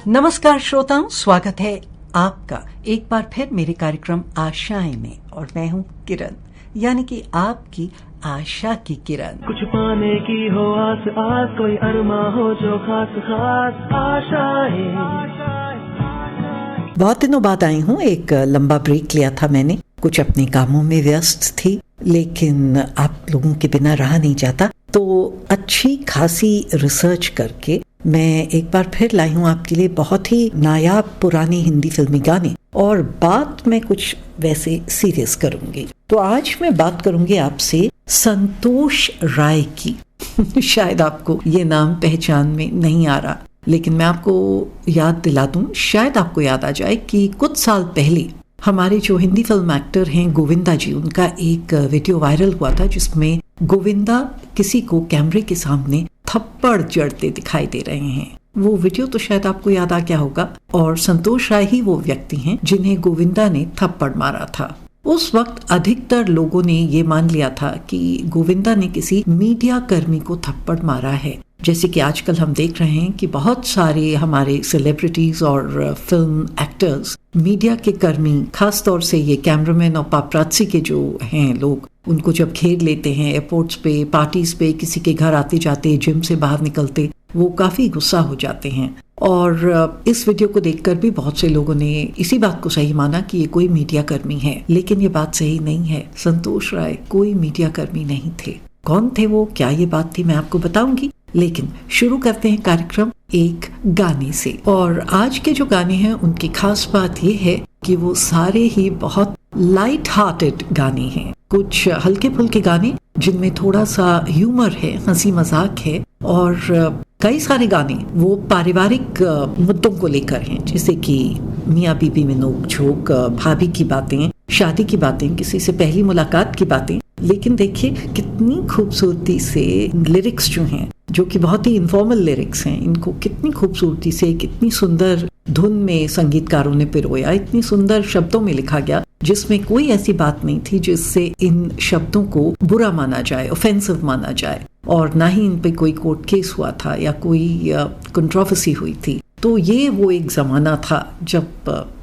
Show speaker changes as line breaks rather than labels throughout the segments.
नमस्कार श्रोताओं, स्वागत है आपका एक बार फिर मेरे कार्यक्रम आशाएं में। और मैं हूं किरण, यानी कि आपकी आशा की किरण।
कुछ पाने की हो आस आस, कोई अरमा हो जो खास खास आशाएं।
बहुत दिनों बाद आई हूं, एक लंबा ब्रेक लिया था मैंने, कुछ अपने कामों में व्यस्त थी, लेकिन आप लोगों के बिना रहा नहीं जाता। तो अच्छी खासी रिसर्च करके मैं एक बार फिर लाई हूँ आपके लिए बहुत ही नायाब पुरानी हिंदी फिल्मी गाने, और बात मैं कुछ वैसे सीरियस करूंगी। तो आज मैं बात करूंगी आपसे संतोष राय की। शायद आपको ये नाम पहचान में नहीं आ रहा, लेकिन मैं आपको याद दिला दूं, शायद आपको याद आ जाए कि कुछ साल पहले हमारे जो हिंदी फिल्म एक्टर हैं गोविंदा जी, उनका एक वीडियो वायरल हुआ था जिसमें गोविंदा किसी को कैमरे के सामने थप्पड़ जड़ते दिखाई दे रहे हैं। वो वीडियो तो शायद आपको याद आ गया होगा, और संतोष राय ही वो व्यक्ति हैं जिन्हें गोविंदा ने थप्पड़ मारा था। उस वक्त अधिकतर लोगों ने ये मान लिया था कि गोविंदा ने किसी मीडिया कर्मी को थप्पड़ मारा है। जैसे कि आजकल हम देख रहे हैं कि बहुत सारे हमारे सेलिब्रिटीज और फिल्म एक्टर्स, मीडिया के कर्मी, खास तौर से ये कैमरामैन और पापरात्सी के जो हैं लोग, उनको जब घेर लेते हैं एयरपोर्ट्स पे, पार्टीज पे, किसी के घर आते जाते, जिम से बाहर निकलते, वो काफी गुस्सा हो जाते हैं। और इस वीडियो को देखकर भी बहुत से लोगों ने इसी बात को सही माना कि ये कोई मीडिया कर्मी है, लेकिन ये बात सही नहीं है। संतोष राय कोई मीडिया कर्मी नहीं थे। कौन थे वो, क्या ये बात थी, मैं आपको बताऊंगी। लेकिन शुरू करते हैं कार्यक्रम एक गाने से। और आज के जो गाने हैं उनकी खास बात ये है कि वो सारे ही बहुत लाइट हार्टेड गाने हैं। कुछ हल्के फुल्के गाने जिनमें थोड़ा सा ह्यूमर है, हंसी मजाक है, और कई सारे गाने वो पारिवारिक मुद्दों को लेकर हैं, जैसे कि मियाँ बीबी में नोक झोंक, भाभी की बातें, शादी की बातें, किसी से पहली मुलाकात की बातें। लेकिन देखिए कितनी खूबसूरती से लिरिक्स जो हैं, जो कि बहुत ही इनफॉर्मल लिरिक्स हैं, इनको कितनी खूबसूरती से, कितनी सुंदर धुन में संगीतकारों ने पिरोया, इतनी सुंदर शब्दों में लिखा गया, जिसमें कोई ऐसी बात नहीं थी जिससे इन शब्दों को बुरा माना जाए, ऑफेंसिव माना जाए, और ना ही इन पे कोई कोर्ट केस हुआ था या कोई कंट्रोवर्सी हुई थी। तो ये वो एक ज़माना था जब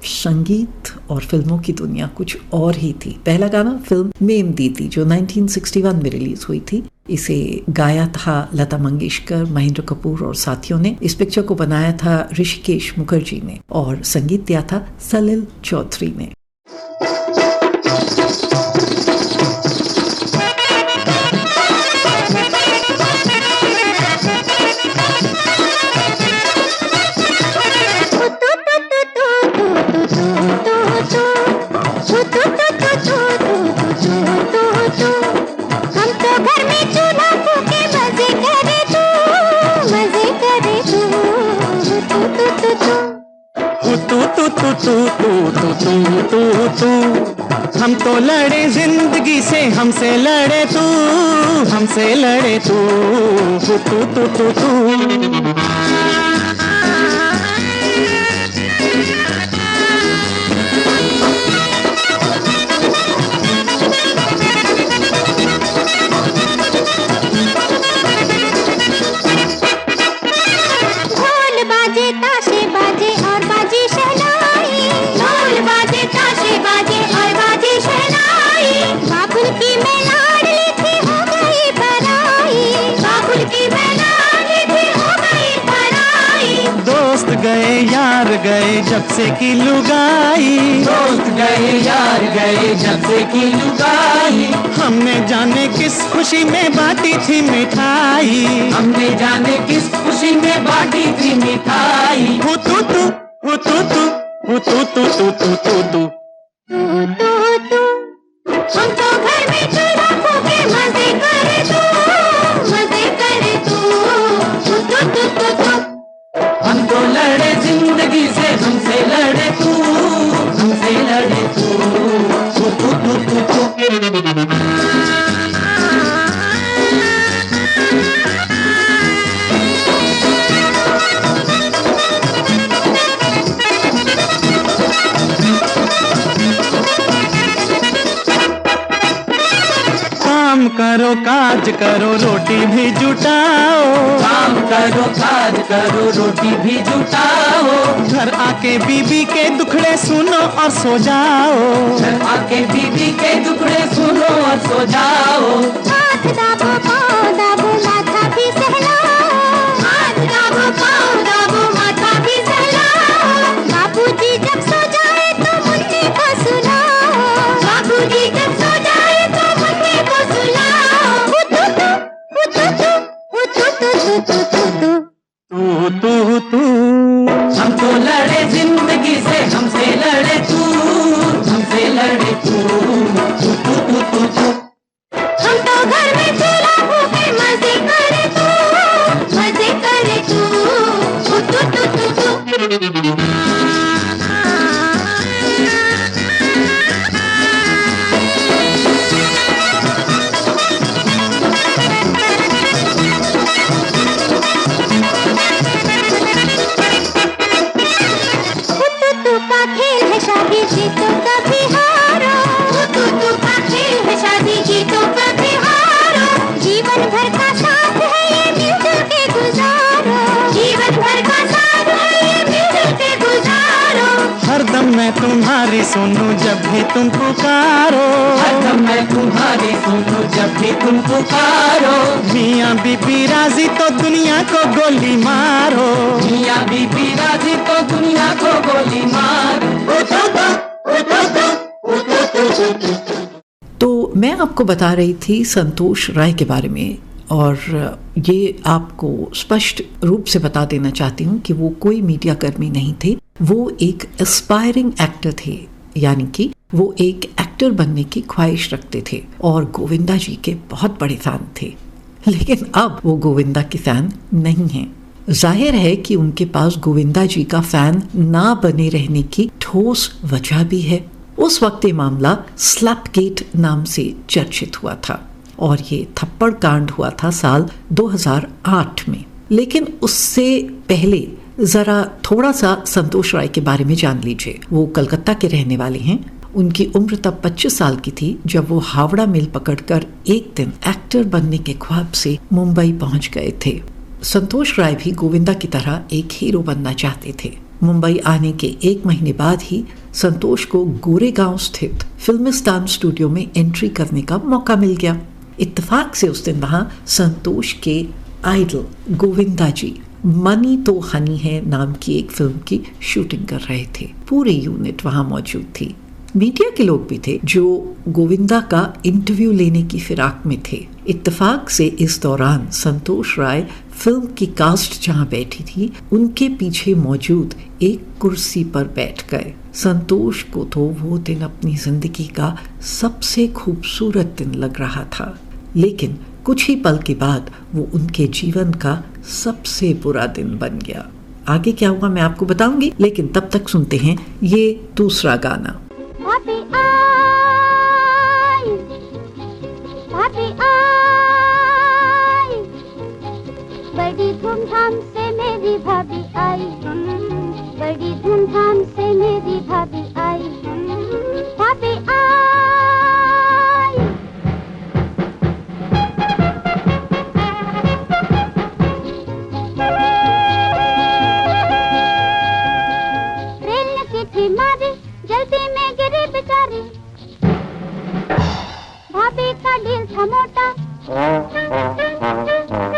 संगीत और फिल्मों की दुनिया कुछ और ही थी। पहला गाना फिल्म मेम दीदी जो 1961 में रिलीज हुई थी, इसे गाया था लता मंगेशकर, महेंद्र कपूर और साथियों ने। इस पिक्चर को बनाया था ऋषिकेश मुखर्जी ने, और संगीत दिया था सलिल चौधरी ने।
हम तो लड़े जिंदगी से, हमसे लड़े तू, हमसे लड़े तू, तू। यार गए जब से की लुगाई, दोस्त गए यार गए जब से की लुगाई। हमने जाने किस खुशी में बांटी थी मिठाई, हमने जाने किस खुशी में बांटी थी मिठाई। हो तू तू, हो तू तू, हो तू तू तू तू तू तू। हम तो घर में चूल्हा फूके मजे करे तू, मजे करे तू, तू तू तू तू तू। हम तो लड़े जिंदगी से, हमसे लड़े तू, हमसे लड़े तू, तू तू तू तू तू। काम करो काज करो रोटी भी जुटाओ,
काम करो काज करो रोटी भी जुटाओ,
घर आके बीबी के दुखड़े सुनो और सो जाओ,
घर आके बीबी के दुखड़े सुनो और सो जाओ।
हाथ दाबो पाँव दाबो माथा भी सहलाओ, हाथ दाबो पाँव दाबो माथा भी सहलाओ। बाबूजी जब सो जाए तो मुन्नी को सुलाओ, बाबूजी जब सो जाए तो मुन्नी को सुलाओ।
तू
हम तो लड़े जिंदगी से, हमसे लड़े तू, हमसे लड़े तू।
हम तो घर में चूल्हा फूके मजे करे तू, मजे करे तू।
मैं तुम्हारी सुनूं जब भी तुम पुकारो,
हरदम मैं तुम्हारी सुनूं जब भी तुम पुकारो।
मियाँ बीबी राजी तो दुनिया को गोली मारो,
मियाँ बीबी राजी तो दुनिया को गोली मारो।
तो मैं आपको बता रही थी संतोष राय के बारे में, और ये आपको स्पष्ट रूप से बता देना चाहती हूँ कि वो कोई मीडिया कर्मी नहीं थे, वो एक एस्पायरिंग एक्टर थे, यानी कि वो एक एक्टर बनने की ख्वाहिश रखते थे और गोविंदा जी के बहुत बड़े फैन थे। लेकिन अब वो गोविंदा के फैन नहीं हैं। जाहिर है कि उनके पास गोविंदा जी का फैन ना बने रहने की ठोस वजह भी है। उस वक्त ये मामला स्लैपगेट नाम से चर्चित हुआ था और ये थप्पड़ कांड हुआ था साल 2008 में। लेकिन उससे पहले जरा थोड़ा सा संतोष राय के बारे में जान लीजिए। वो कलकत्ता के रहने वाले हैं। उनकी उम्र तब 25 साल की थी जब वो हावड़ा मेल पकड़कर एक दिन एक्टर बनने के ख्वाब से मुंबई पहुंच गए थे। संतोष राय भी गोविंदा की तरह एक हीरो बनना चाहते थे। मुंबई आने के 1 महीने बाद ही संतोष को गोरेगांव स्थित फिल्मिस्तान स्टूडियो में एंट्री करने का मौका मिल गया। इत्तेफाक से उस दिन वहां संतोष के आइडल गोविंदा जी मनी तो हनी है नाम की एक फिल्म की शूटिंग कर रहे थे। पूरी यूनिट वहां मौजूद थी। मीडिया के लोग भी थे जो गोविंदा का इंटरव्यू लेने की फिराक में थे। इत्तेफाक से इस दौरान संतोष राय फिल्म की कास्ट जहां बैठी थी उनके पीछे मौजूद एक कुर्सी पर बैठ गए। संतोष को तो वो दिन अपनी जिंदगी का सबसे खूबसूरत दिन लग रहा था, लेकिन कुछ ही पल के बाद वो उनके जीवन का सबसे बुरा दिन बन गया। आगे क्या हुआ मैं आपको बताऊंगी, लेकिन तब तक सुनते हैं ये दूसरा गाना।
भाभी आई, भाभी आई, बड़ी धूमधाम से मेरी भाभी आई, बड़ी धूमधाम से मेरी भाभी आई, भाभी आई। रेल ने सीटी मारी, जल्दी में गिरी बेचारी, भाभी का दिल था मोटा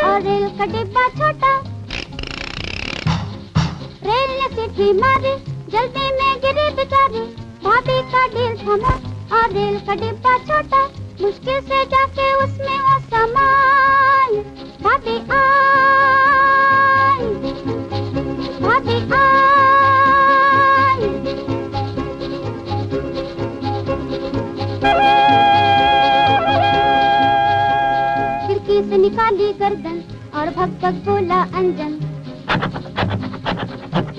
और रेल का डिब्बा छोटा। रेल ने सीटी मारी, जल्दी में गिरी बेचारी, भाभी का दिल था मोटा और रेल का डिब्बा छोटा। मुश्किल से जाके उसमें वो समाई, भाभी आई, भाभी आई। खिड़की से निकाली गर्दन और भग भग बोला अंजन।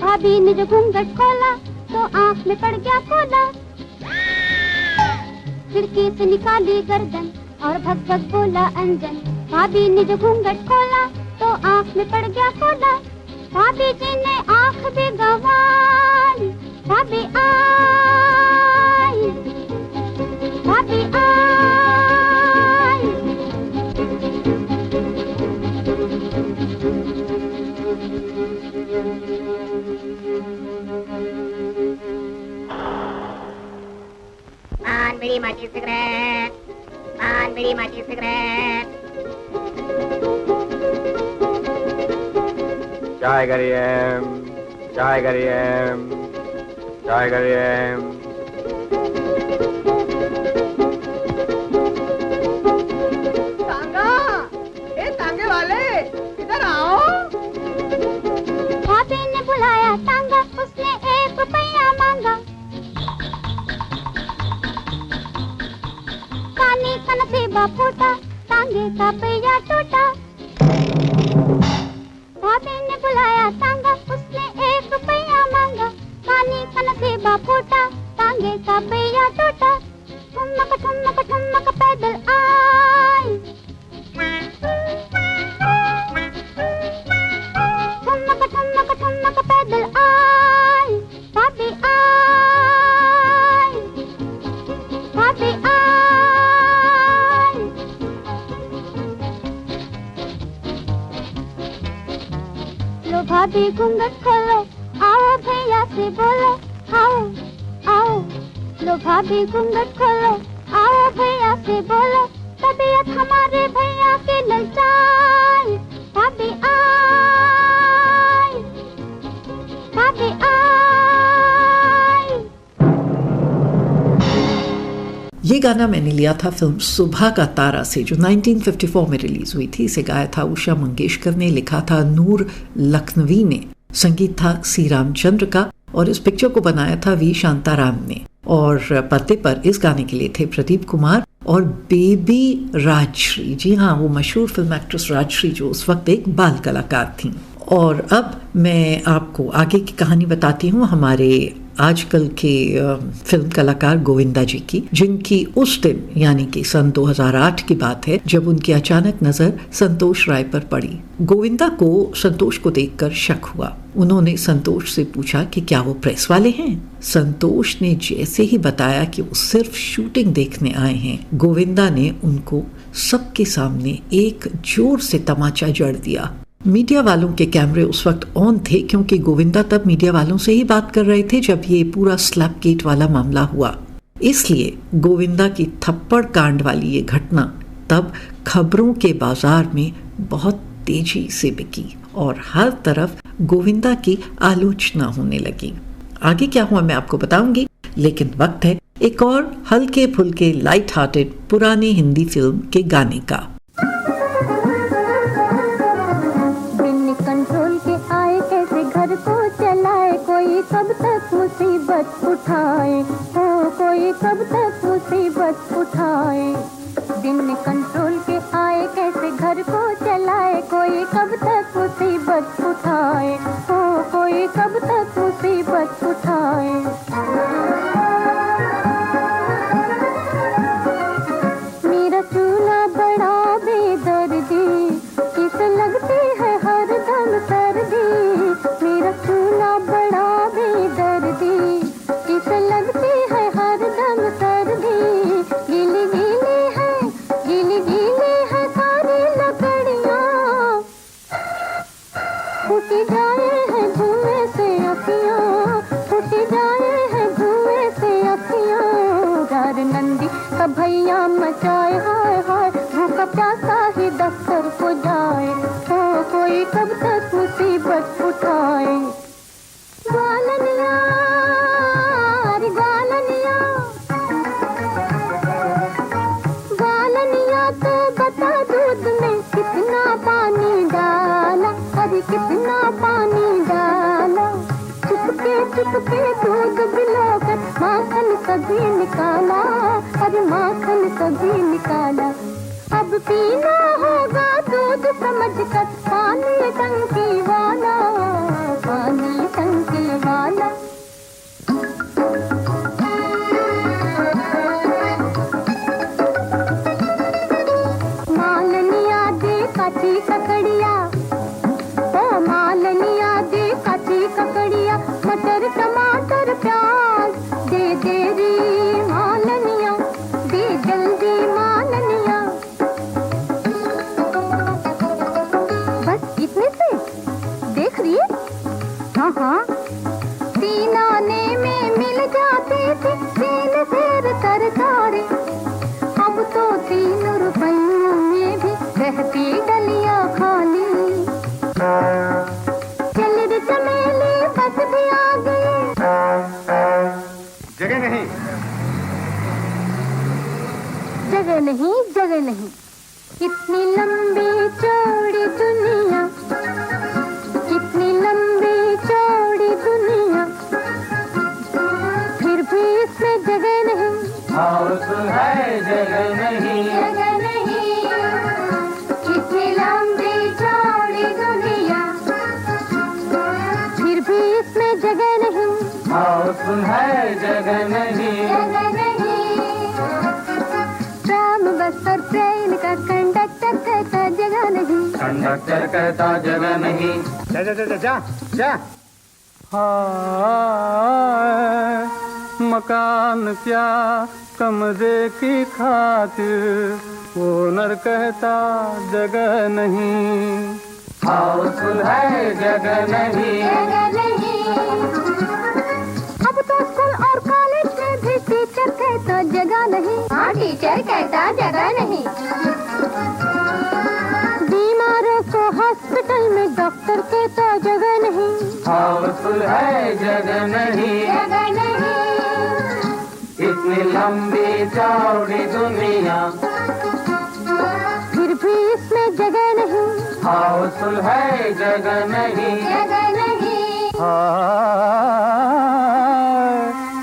भाभी ने जो घूंघट खोला तो आंख में पड़ गया कोला। खिड़की से निकाली गर्दन और भग भग बोला अंजन। भाभी ने जो घूंघट खोला तो आंख में पड़ गया कोला। भाभी जी ने आंख भी गंवाई, भाभी आई, भाभी आई। बीड़ी माची सिगरेट।
चाय करिए, चाय करिए, चाय करिए।
तांगा, ए तांगे वाले, इधर आओ।
भाभी ने बुलाया तांगा, उसने 1 रुपया मांगा। कानी का नसीबा फूटा, तांगे का पहिया टूटा। भाभी ने बुलाया तांगा, उसने 1 रुपया मांगा। कानी का नसीबा फूटा, तांगे का पहिया टूटा। ठुमक ठुमक ठुमक पैदल आई, ठुमक ठुमक ठुमक पैदल आई। भाभी आई, भाभी आई। लो भाभी घूंघट खोलो, आओ भैया से बोलो, आओ आओ। लो भाभी घूंघट खोलो, आओ भैया से बोलो, तबीयत हमारे भैया की ललचाई। भाभी आई, भाभी आई।
ये गाना मैंने लिया था फिल्म सुबह का तारा से, जो 1954 में रिलीज हुई थी। इसे गाया था उषा मंगेशकर ने, लिखा था नूर लखनवी ने, संगीत था सी रामचंद्र का, और इस पिक्चर को बनाया था वी शांताराम ने। और पर्दे पर इस गाने के लिए थे प्रदीप कुमार और बेबी राजश्री। जी हाँ, वो मशहूर फिल्म एक्ट्रेस राजश्री जो उस वक्त एक बाल कलाकार थी। और अब मैं आपको आगे की कहानी बताती हूँ हमारे आजकल के फिल्म कलाकार गोविंदा जी की, जिनकी उस दिन यानी कि सन 2008 की बात है जब उनकी अचानक नजर संतोष राय पर पड़ी। गोविंदा को संतोष को देखकर शक हुआ। उन्होंने संतोष से पूछा कि क्या वो प्रेस वाले हैं। संतोष ने जैसे ही बताया कि वो सिर्फ शूटिंग देखने आए हैं, गोविंदा ने उनको सबके सामने एक जोर से तमाचा जड़ दिया। मीडिया वालों के कैमरे उस वक्त ऑन थे, क्योंकि गोविंदा तब मीडिया वालों से ही बात कर रहे थे जब ये पूरा स्लैपगेट वाला मामला हुआ। इसलिए गोविंदा की थप्पड़ कांड वाली ये घटना तब खबरों के बाजार में बहुत तेजी से बिकी और हर तरफ गोविंदा की आलोचना होने लगी। आगे क्या हुआ मैं आपको बताऊंगी, लेकिन वक्त है एक और हल्के फुल्के लाइट हार्टेड पुरानी हिंदी फिल्म के गाने का।
घर को चलाए कोई कब तक मुसीबत उठाए, हो कोई कब तक मुसीबत उठाए। बिन कंट्रोल के आए कैसे घर को चलाए, कोई कब तक मुसीबत उठाए, हो कोई कब तक मुसीबत उठाए। मेरा चूल्हा बड़ा बेदर्दी, किसे लगती है हर दम सर्दी। मेरा चूल्हा बड़ा बेदर्दी, किसे लगती है हर दम सर्दी। गीली गीली है, गीली गीली है सारी लकड़ियाँ, फूटी जाए है धुएं से अखियाँ, फूटी जाए है धुएं से अखियाँ। जार नंदी का भैया मचाए हाय हाय, भूखा प्यासा ही दफ्तर को जाए, हो कोई कब तक मुसीबत उठाए। ग्वालनिया रे ग्वालनिया, ग्वालनिया तो बता दूध में कितना पानी डाला, अरे कितना पानी डाला। चुपके दूध पिलाकर माखन कभी निकाला, अरे माखन कभी निकाला। अब पीना होगा दूध समझकर पानी टंकी वाला, पानी टंकी वाला। मालनिया दे काची ककड़िया, ओ मालनिया दे काची ककड़िया। मटर टमाटर प्याज दे दे री मालनिया, दे जल्दी मालनिया। बस इतने से देख रही है, हाँ हाँ। 3 आने में मिल जाते थे 3 सेर तरकारी, अब तो 3 रुपए रहती डलियां खाली, चल रे चमेली बस भी आ गई।
जगह नहीं,
जगह नहीं, जगह नहीं, इतनी लंबी चौड़ी दुनिया, इतनी लंबी चौड़ी दुनिया, फिर भी इसमें जगह नहीं।
हाउसफुल है जगह नहीं,
जगह नहीं, इतनी लंबी चौड़ी दुनिया, फिर भी इसमें जगह नहीं।
हाउसफुल है जगह नहीं,
जगह नहीं, ट्राम बस और ट्रेन का कंडक्टर कहता जगह नहीं।
कंडक्टर कहता जगह नहीं।
जा जा जा जा जा जा।
हाय मकान क्या कमरे की खातिर, ओनर कहता जगह नहीं।
हाउसफुल है जगह नहीं,
जगह नहीं, अब तो स्कूल और कॉलेज में भी टीचर कहता जगह नहीं। हाँ टीचर कहता जगह नहीं। बीमारों को हॉस्पिटल में डॉक्टर कहता जगह नहीं।
हाउसफुल है जगह नहीं,
जगह नहीं,
इतनी लंबी चौड़ी दुनिया,
फिर भी इसमें जगह नहीं।
हाउसफुल है जगह नहीं,
जगह नहीं,
हाय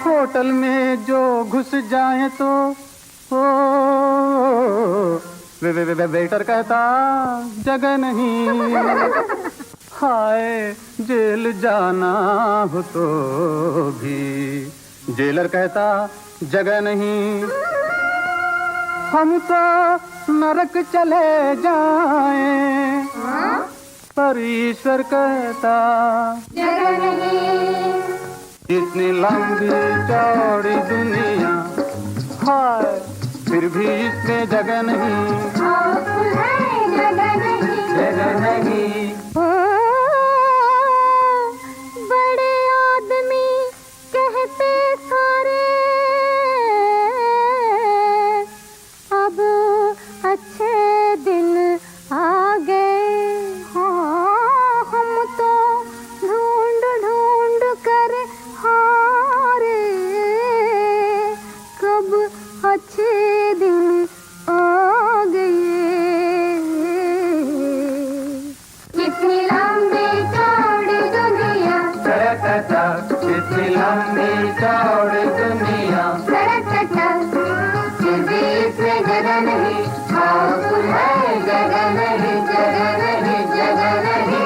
होटल में जो घुस जाए तो ओ वेटर कहता जगह नहीं। हाय जेल जाना हो तो भी जेलर कहता जगह नहीं। हम तो नरक चले जाएं पर ईश्वर कहता
जगह नहीं,
इतनी लंबी चौड़ी दुनिया, हाय फिर भी इसमें जगह नहीं।
हाउसफुल है जगह नहीं।
जगह नहीं।
ओ, बड़े आदमी कहते सारे अब अच्छे दिन आ गए। हाँ हम तो ढूंढ ढूंढ कर हारे, कब अच्छे दिन आ गए। कितनी लंबी चौड़ी दुनिया,
सरकता इतनी लंबी चौड़ी दुनिया,
सरकता, फिर भी इसमें जगह नहीं। हाउसफुल है जगह नहीं, जगह नहीं, जगह नहीं।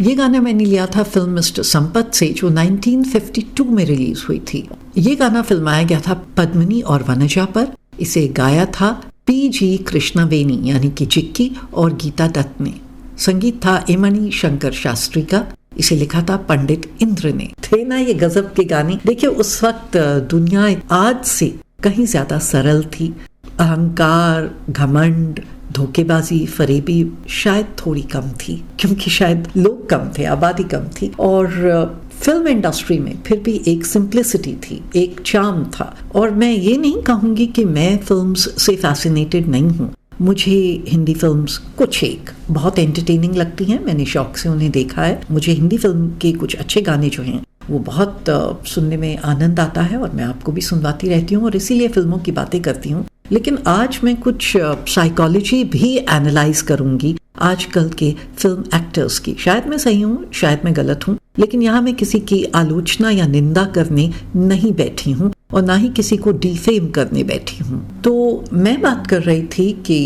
ये गाना मैंने लिया था फिल्म मिस्टर संपत से, जो 1952 में रिलीज हुई थी। ये गाना फिल्माया गया था पद्मिनी और वनजा पर। इसे गाया था पी.जी. कृष्णवेनी यानी कि चिक्की और गीता दत्त ने। संगीत था इमणी शंकर शास्त्री का। इसे लिखा था पंडित इंद्र ने। थे ना ये गजब के गाने। देखिए उस वक्त दुनिया आज से कहीं ज्यादा सरल थी। अहंकार, घमंड, धोखेबाजी, फरेबी शायद थोड़ी कम थी, क्योंकि शायद लोग कम थे, आबादी कम थी। और फिल्म इंडस्ट्री में फिर भी एक सिंप्लिसिटी थी, एक चार्म था। और मैं ये नहीं कहूँगी कि मैं फिल्म्स से फैसिनेटेड नहीं हूँ। मुझे हिंदी फिल्म्स कुछ एक बहुत एंटरटेनिंग लगती हैं, मैंने शौक से उन्हें देखा है। मुझे हिंदी फिल्म के कुछ अच्छे गाने जो हैं वो बहुत सुनने में आनंद आता है और मैं आपको भी सुनवाती रहती हूँ और इसीलिए फिल्मों की बातें करती हूँ। लेकिन आज मैं कुछ साइकोलॉजी भी एनालाइज करूंगी आजकल के फिल्म एक्टर्स की। शायद मैं सही हूँ, शायद मैं गलत हूँ, लेकिन यहाँ मैं किसी की आलोचना या निंदा करने नहीं बैठी हूँ और ना ही किसी को डिफेम करने बैठी हूँ। तो मैं बात कर रही थी कि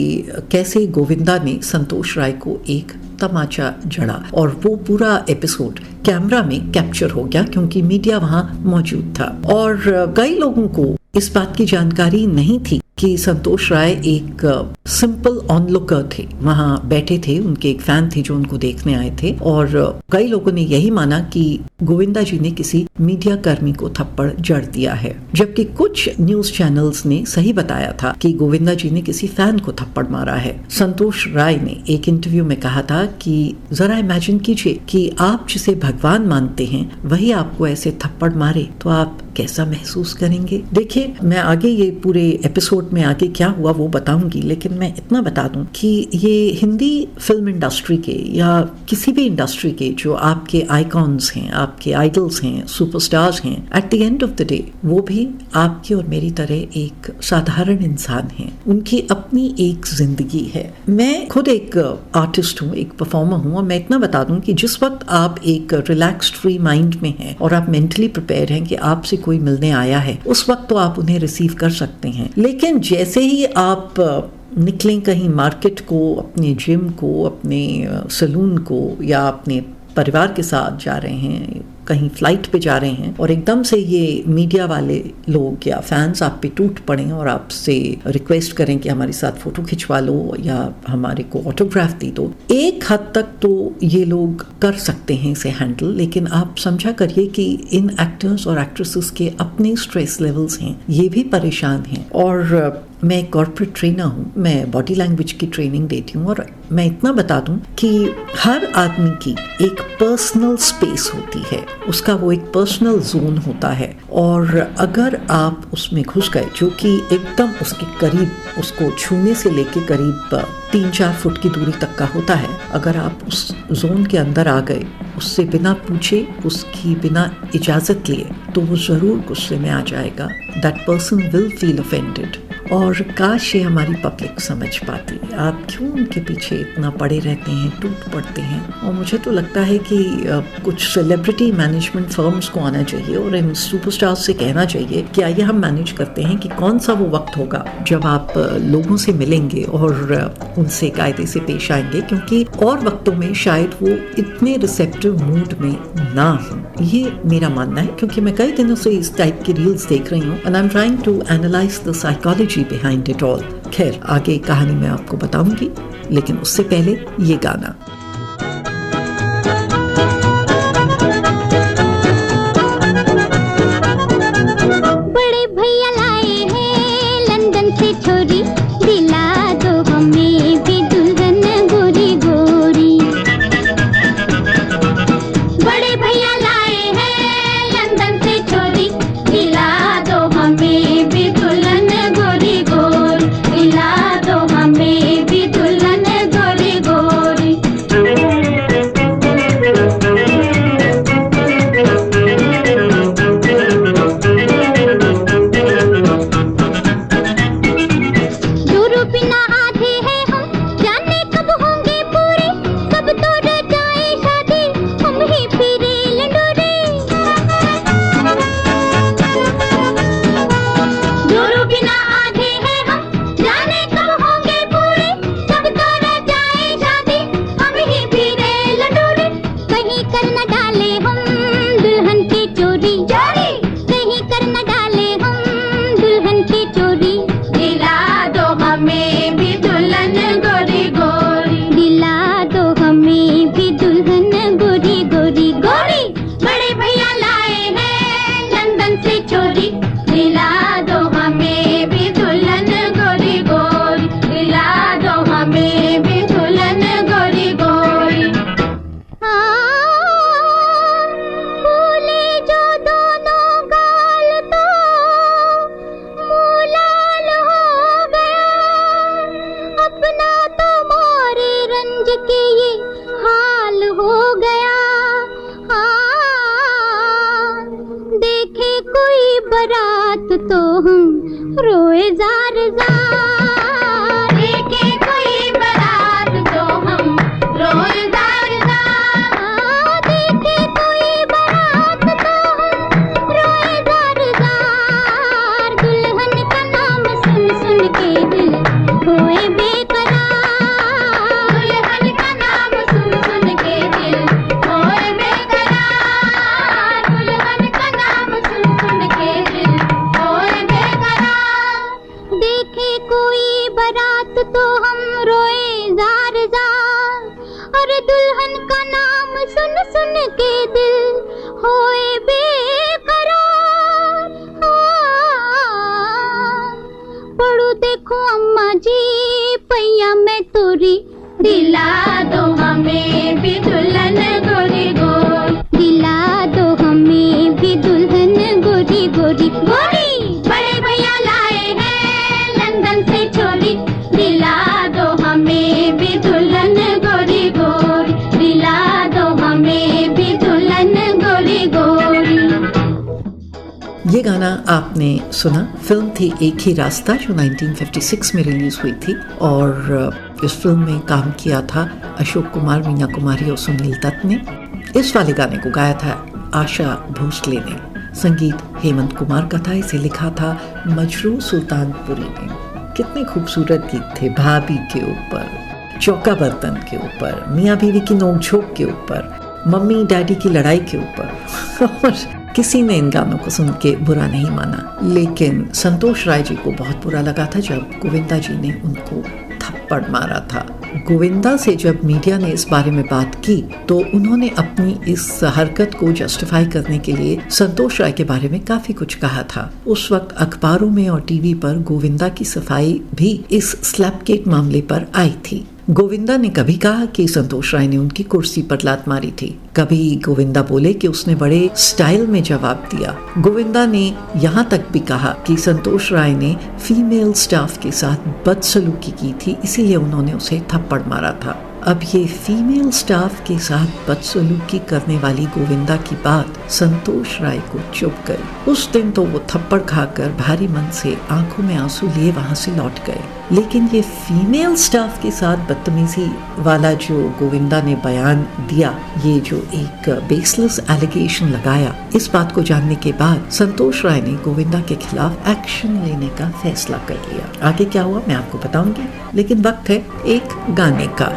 कैसे गोविंदा ने संतोष राय को एक तमाचा जड़ा और वो पूरा एपिसोड कैमरा में कैप्चर हो गया क्योंकि मीडिया वहाँ मौजूद था। और कई लोगों को इस बात की जानकारी नहीं थी कि संतोष राय एक सिंपल ऑनलुकर थे, वहाँ बैठे थे, उनके एक फैन थे जो उनको देखने आए थे, और कई लोगों ने यही माना कि गोविंदा जी ने किसी मीडिया कर्मी को थप्पड़ जड़ दिया है, जबकि कुछ न्यूज चैनल्स ने सही बताया था कि गोविंदा जी ने किसी फैन को थप्पड़ मारा है। संतोष राय ने एक इंटरव्यू में कहा था कि जरा इमेजिन कीजिए कि आप जिसे भगवान मानते हैं वही आपको ऐसे थप्पड़ मारे तो आप कैसा महसूस करेंगे। देखिए, मैं आगे ये पूरे एपिसोड में आगे क्या हुआ वो बताऊंगी, लेकिन मैं इतना बता दूं कि ये हिंदी फिल्म इंडस्ट्री के या किसी भी इंडस्ट्री के जो आपके आइकॉन्स हैं, आपके आइडल्स हैं, सुपरस्टार्स हैं, at the end of the day वो भी आपकी और मेरी तरह एक साधारण इंसान हैं। उनकी अपनी एक जिंदगी है। मैं खुद एक आर्टिस्ट हूँ, एक परफॉर्मर हूँ, और मैं इतना बता दूं कि जिस वक्त आप एक रिलैक्स्ड फ्री माइंड में हैं और आप मेंटली प्रिपेयर हैं कि आपसे कोई मिलने आया है, उस वक्त तो आप उन्हें रिसीव कर सकते हैं। लेकिन जैसे ही आप निकलें कहीं मार्केट को, अपने जिम को, अपने सैलून को, या अपने परिवार के साथ जा रहे हैं, कहीं फ्लाइट पे जा रहे हैं, और एकदम से ये मीडिया वाले लोग या फैंस आप पे टूट पड़े और आपसे रिक्वेस्ट करें कि हमारे साथ फोटो खिंचवा लो या हमारे को ऑटोग्राफ दी दो, एक हद तक तो ये लोग कर सकते हैं इसे हैंडल, लेकिन आप समझा करिए कि इन एक्टर्स और एक्ट्रेसेस के अपने स्ट्रेस लेवल्स हैं, ये भी परेशान हैं। और मैं एक कॉर्पोरेट ट्रेनर हूँ, मैं बॉडी लैंग्वेज की ट्रेनिंग देती हूँ, और मैं इतना बता दूँ कि हर आदमी की एक पर्सनल स्पेस होती है, उसका वो एक पर्सनल जोन होता है, और अगर आप उसमें घुस गए जो कि एकदम उसके करीब, उसको छूने से लेके करीब 3-4 फुट की दूरी तक का होता है, अगर आप उस जोन के अंदर आ गए, उससे बिना पूछे, उसकी बिना इजाज़त लिए, तो वो ज़रूर गुस्से में आ जाएगा। That person will feel offended. और काश ये हमारी पब्लिक समझ पाती। आप क्यों उनके पीछे इतना पड़े रहते हैं, टूट पड़ते हैं। और मुझे तो लगता है कि कुछ सेलिब्रिटी मैनेजमेंट फर्म्स को आना चाहिए और इन सुपरस्टार्स से कहना चाहिए कि आइए हम मैनेज करते हैं कि कौन सा वो वक्त होगा जब आप लोगों से मिलेंगे और उनसे कायदे से पेश आएंगे, क्योंकि और वक्तों में शायद वो इतने रिसेप्टिव मूड में ना हो। ये मेरा मानना है, क्योंकि मैं कई दिनों से इस टाइप की रील्स देख रही हूँ, and I am trying to analyse the psychology behind it all। खैर, आगे कहानी मैं आपको बताऊंगी, लेकिन उससे पहले ये गाना।
बड़े भैया लाए हैं लंदन से छोरी, दिला दो हमें भी दुल्हन गोरी गोरी। बड़े भैया लाए हैं लंदन से छोरी, दिला दो हमें भी दुल्हन गोरी गोरी, दिला दो हमें भी दुल्हन गोरी गोरी। दूर बिना आधे हैं हम, जाने कब होंगे पूरे, कब तोड़ जाए शादी, हम ही फिरे लंडोरे। दूर बिना आधे हैं हम, जाने कब होंगे पूरे, कब तोड़ जाए शादी, हम ही फिरे लंडोरे। कहीं कर न डाले हम दुल्हन की चोरी, कहीं कर न डाले हम दुल्हन की चोरी। दिला दो हमें भी दुल्हन गोरी गोरी, दिला दो हमें भी दुल्हन गोरी गोरी गोरी। बड़े भैया लाए हैं लंदन से छोरी, दिला दो हमें भी दुल्हन गोरी गोरी, दिला दो हमें भी दुल्हन गोरी गोरी। फूले जो दोनों गाल तो मुँह लाल हो गया, अपना तो मोरे रंज के ये हाल हो गया। हाँ, देखे कोई बारात तो हम रोए जार जार, देखे कोई बारात तो हम रोए जार जार, देखे कोई बारात तो हम रोए जार जार। दुल्हन का नाम सुन सुन के दिल होए बेकरार, दुल्हन का नाम सुन सुन के दिल होए बेकरार, दुल्हन का नाम सुन सुन के दिल होए बेकरार। देखे बारात तो हम रोए जार जार, और दुल्हन का नाम सुन सुन के दिल होए बेकरार। पढ़ू देखो अम्मा जी पैया में तोरी, दिला दो हमें भी दुल्हन गोरी गोरी, दिला दो हमें भी दुल्हन गोरी गोरी गोरी। बड़े भैया लाए हैं लंदन से छोरी, दिला दो हमें भी दुल्हन गोरी गोरी, दिला दो हमें भी दुल्हन गोरी गोरी।
ये गाना आपने सुना, फिल्म थी एक ही रास्ता जो 1956 में रिलीज हुई थी, और इस फिल्म में काम किया था अशोक कुमार, मीना कुमारी और सुनील दत्त ने। इस वाले गाने को गाया था आशा भोसले ने, संगीत हेमंत कुमार का था, इसे लिखा था मजरू सुल्तानपुरी ने। कितने खूबसूरत गीत थे, भाभी के ऊपर, चौका बर्तन के ऊपर, मियाँ बीवी की नोकझोंक के ऊपर, मम्मी डैडी की लड़ाई के ऊपर। और किसी ने इन गानों को सुन के बुरा नहीं माना, लेकिन संतोष राय जी को बहुत बुरा लगा था जब गोविंदा जी ने उनको थप्पड़ मारा था। गोविंदा से जब मीडिया ने इस बारे में बात की तो उन्होंने अपनी इस हरकत को जस्टिफाई करने के लिए संतोष राय के बारे में काफी कुछ कहा था। उस वक्त अखबारों में और टीवी पर गोविंदा की सफाई भी इस स्लैपकेट मामले पर आई थी। गोविंदा ने कभी कहा कि संतोष राय ने उनकी कुर्सी पर लात मारी थी, कभी गोविंदा बोले कि उसने बड़े स्टाइल में जवाब दिया। गोविंदा ने यहाँ तक भी कहा कि संतोष राय ने फीमेल स्टाफ के साथ बदसलूकी की थी, इसीलिए उन्होंने उसे थप्पड़ मारा था। अब ये फीमेल स्टाफ के साथ बदसलूकी करने वाली गोविंदा की बात संतोष राय को चुभ गई। उस दिन तो वो थप्पड़ खाकर भारी मन से आंखों में आंसू लिए वहां से लौट गए, लेकिन ये फीमेल स्टाफ के साथ बदतमीजी वाला जो गोविंदा ने बयान दिया, ये जो एक बेसलेस एलिगेशन लगाया, इस बात को जानने के बाद संतोष राय ने गोविंदा के खिलाफ एक्शन लेने का फैसला कर लिया। आगे क्या हुआ मैं आपको बताऊंगी, लेकिन वक्त है एक गाने का।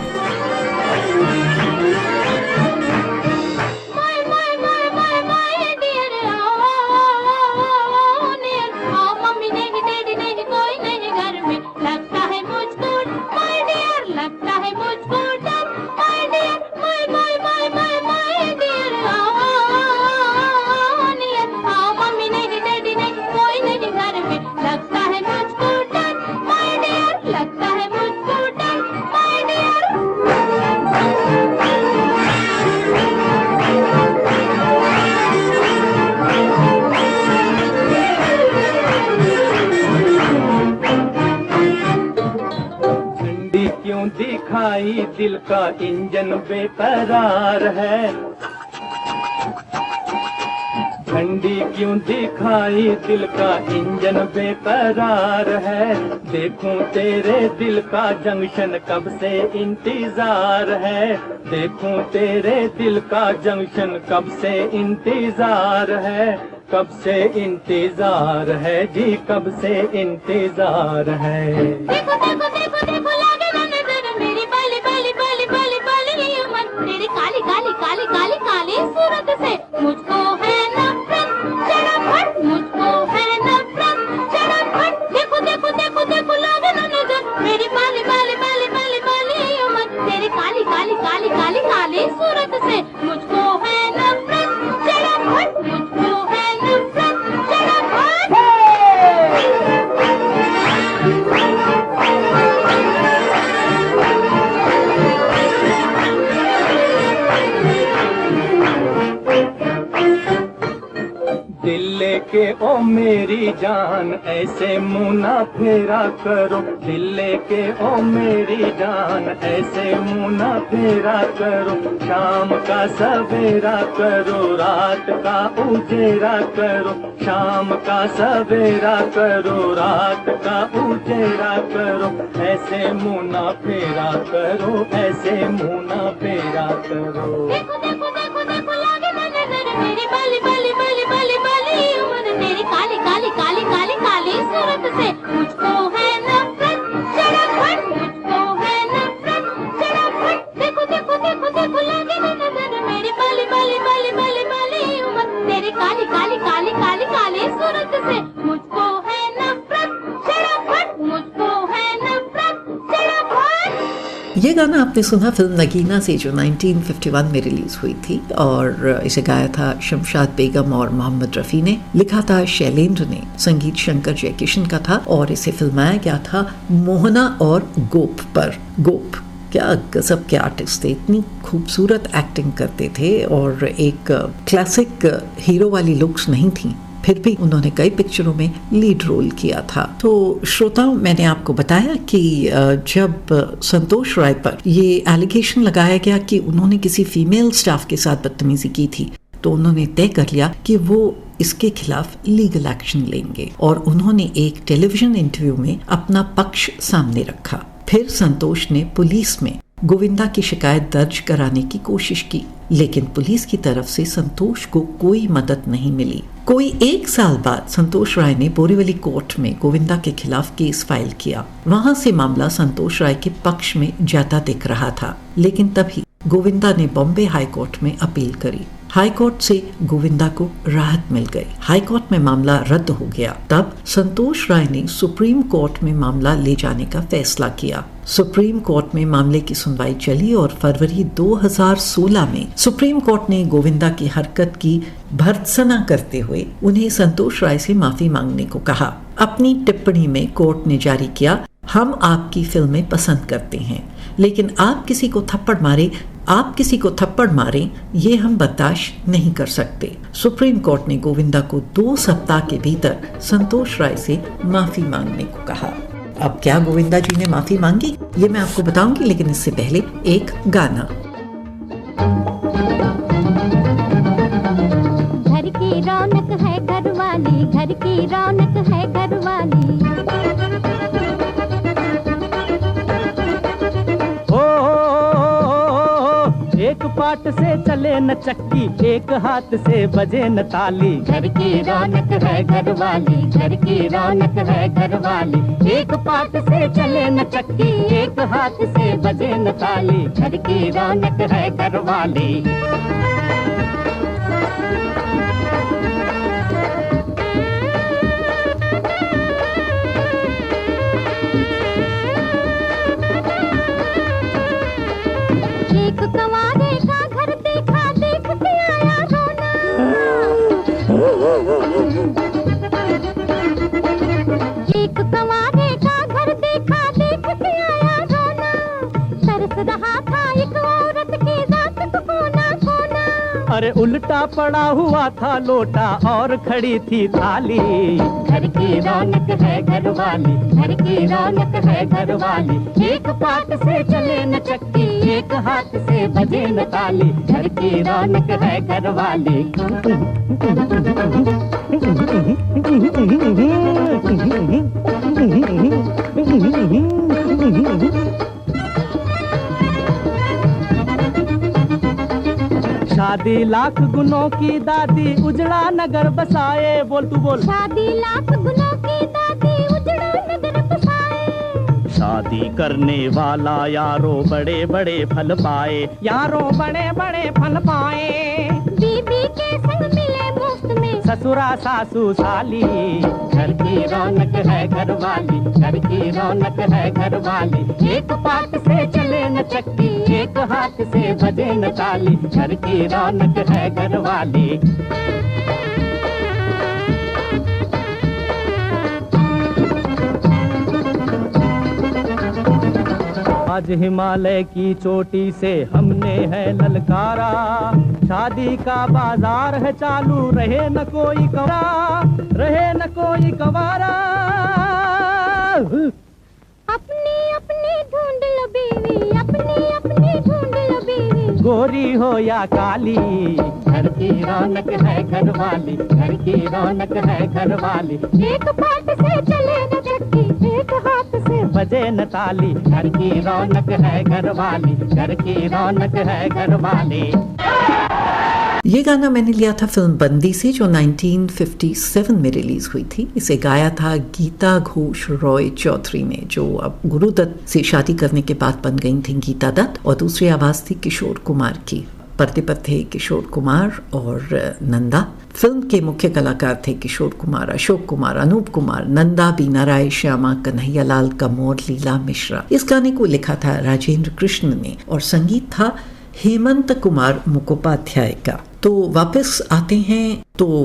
दिल का इंजन बेकरार है, झंडी क्यों दिखाई दिल का इंजन बेकरार है। देखूं तेरे दिल का जंक्शन कब से इंतजार है, देखूं तेरे दिल का जंक्शन कब से इंतजार है, कब से इंतजार है जी, कब से इंतजार है।
देखो देखो देखो देखो लागे ना नजर मेरी बाली बाली बाली बाली बाली मन, तेरी काली काली काली काली काली सूरत से मुझको है नफरत चढ़ापट, मुझको है नफरत चढ़ापट। देखो देखो देखो देखो लागे ना नजर मेरी बाली बाली बाली बाली बाली मन, तेरी काली काली काली काली काली सूरत से मुझको है नफरत चढ़ापट, मुझको है नफरत चढ़ापट।
दिल लेके ओ मेरी जान ऐसे मुँह ना फेरा करो, दिल लेके ओ मेरी जान ऐसे मुँह ना फेरा करो। शाम का सवेरा करो, रात का उजेरा करो, शाम का सवेरा करो, रात का उजेरा करो। ऐसे मुँह ना फेरा करो, ऐसे मुँह ना फेरा करो।
देखो देखो देखो देखो लागे ना नजर मेरी बाली बाली बाली बाली बाली उम्र, तेरी काली काली काली काली काली सूरत से मुझको है नफरत चढ़ापट, मुझको है नफरत चढ़ापट। देखो देखो देखो देखो लागे ना नजर मेरी बाली बाली बाली बाली बाली उम्र, तेरी काली काली काली काली काली सूरत से मुझको है नफरत चढ़ापट, मुझको है नफरत
ये गाना आपने सुना फिल्म नगीना से, जो 1951 में रिलीज हुई थी, और इसे गाया था शमशाद बेगम और मोहम्मद रफ़ी ने, लिखा था शैलेंद्र ने, संगीत शंकर जयकिशन का था, और इसे फिल्माया गया था मोहना और गोप पर। गोप क्या गजब के आर्टिस्ट थे, इतनी खूबसूरत एक्टिंग करते थे और एक क्लासिक हीरो वाली लुक्स नहीं थी, फिर भी उन्होंने कई पिक्चरों में लीड रोल किया था। तो श्रोताओं, मैंने आपको बताया कि जब संतोष राय पर ये एलिगेशन लगाया गया कि उन्होंने किसी फीमेल स्टाफ के साथ बदतमीजी की थी, तो उन्होंने तय कर लिया कि वो इसके खिलाफ लीगल एक्शन लेंगे, और उन्होंने एक टेलीविजन इंटरव्यू में अपना पक्ष सामने रखा। फिर संतोष ने पुलिस में गोविंदा की शिकायत दर्ज कराने की कोशिश की, लेकिन पुलिस की तरफ से संतोष को कोई मदद नहीं मिली। कोई 1 साल बाद संतोष राय ने बोरीवली कोर्ट में गोविंदा के खिलाफ केस फाइल किया। वहां से मामला संतोष राय के पक्ष में जाता दिख रहा था, लेकिन तभी गोविंदा ने बॉम्बे हाई कोर्ट में अपील करी। हाई कोर्ट से गोविंदा को राहत मिल गई, हाई कोर्ट में मामला रद्द हो गया। तब संतोष राय ने सुप्रीम कोर्ट में मामला ले जाने का फैसला किया। सुप्रीम कोर्ट में मामले की सुनवाई चली और फरवरी 2016 में सुप्रीम कोर्ट ने गोविंदा की हरकत की भर्त्सना करते हुए उन्हें संतोष राय से माफी मांगने को कहा। अपनी टिप्पणी में कोर्ट ने जारी किया, हम आपकी फिल्में पसंद करते हैं, लेकिन आप किसी को थप्पड़ मारें ये हम बर्दाश्त नहीं कर सकते। सुप्रीम कोर्ट ने गोविंदा को 2 सप्ताह के भीतर संतोष राय से माफी मांगने को कहा। अब क्या गोविंदा जी ने माफी मांगी ये मैं आपको बताऊंगी, लेकिन इससे पहले एक गाना।
घर की रौनक है घरवाली, घर की रौनक है घरवाली।
एक पाट से चले न चक्की, एक हाथ से बजे न ताली।
घर की रौनक है घरवाली, घर की रौनक है घरवाली। एक पाट से चले न चक्की, एक हाथ से बजे न ताली। घर की रौनक है घरवाली।
एक कवारे का घर देखा, देख के आया रोना। तरस रहा था एक औरत की रात को कोना कोना।
अरे उल्टा पड़ा हुआ था लोटा और खड़ी थी थाली।
घर की रौनक है घरवाली, घर की रौनक है घरवाली। एक पाट से चले न चक्की, एक हाथ से बजे न ताली। घर की रौनक है घरवाली।
शादी लाख गुनों की दादी, उजड़ा नगर बसाए। बोल तू बोल।
शादी लाख गुनों की दादी, उजड़ा नगर बसाए।
शादी करने वाला यारो बड़े बड़े फल पाए, यारो बड़े बड़े फल पाए।
बीबी के संग मिले मुफ्त में
ससुरा सासू साली।
घर की रौनक है घरवाली, घर की रौनक है घरवाली। एक पाट से चले न चक्की, एक हाथ से बजे न ताली। घर की रौनक है घरवाली।
आज हिमालय की चोटी से हमने है ललकारा। शादी का बाजार है चालू, रहे न कोई कवारा, रहे न कोई कवारा।
अपनी अपनी ढूंढ लो बीवी, अपनी अपनी ढूंढ लो बीवी।
गोरी हो या काली।
घर की रौनक है घरवाली, घर की रौनक है घरवाली।
एक पाट से चले न चक्की, एक हाथ से
बजे न ताली।
घर की रौनक है घरवाली, घर की रौनक है घरवाली।
ये गाना मैंने लिया था फिल्म बंदी से, जो 1957 में रिलीज हुई थी। इसे गाया था गीता घोष रॉय चौधरी ने, जो अब गुरुदत्त से शादी करने के बाद बन गई थी गीता दत्त, और दूसरी आवाज थी किशोर कुमार की। पर्दे पर थे किशोर कुमार और नंदा। फिल्म के मुख्य कलाकार थे किशोर कुमार, अशोक कुमार, अनूप कुमार, नंदा, बीना राय, श्यामा, कन्हैयालाल, कमोर, लीला मिश्रा। इस गाने को लिखा था राजेंद्र कृष्ण ने और संगीत था हेमंत कुमार मुखोपाध्याय का। तो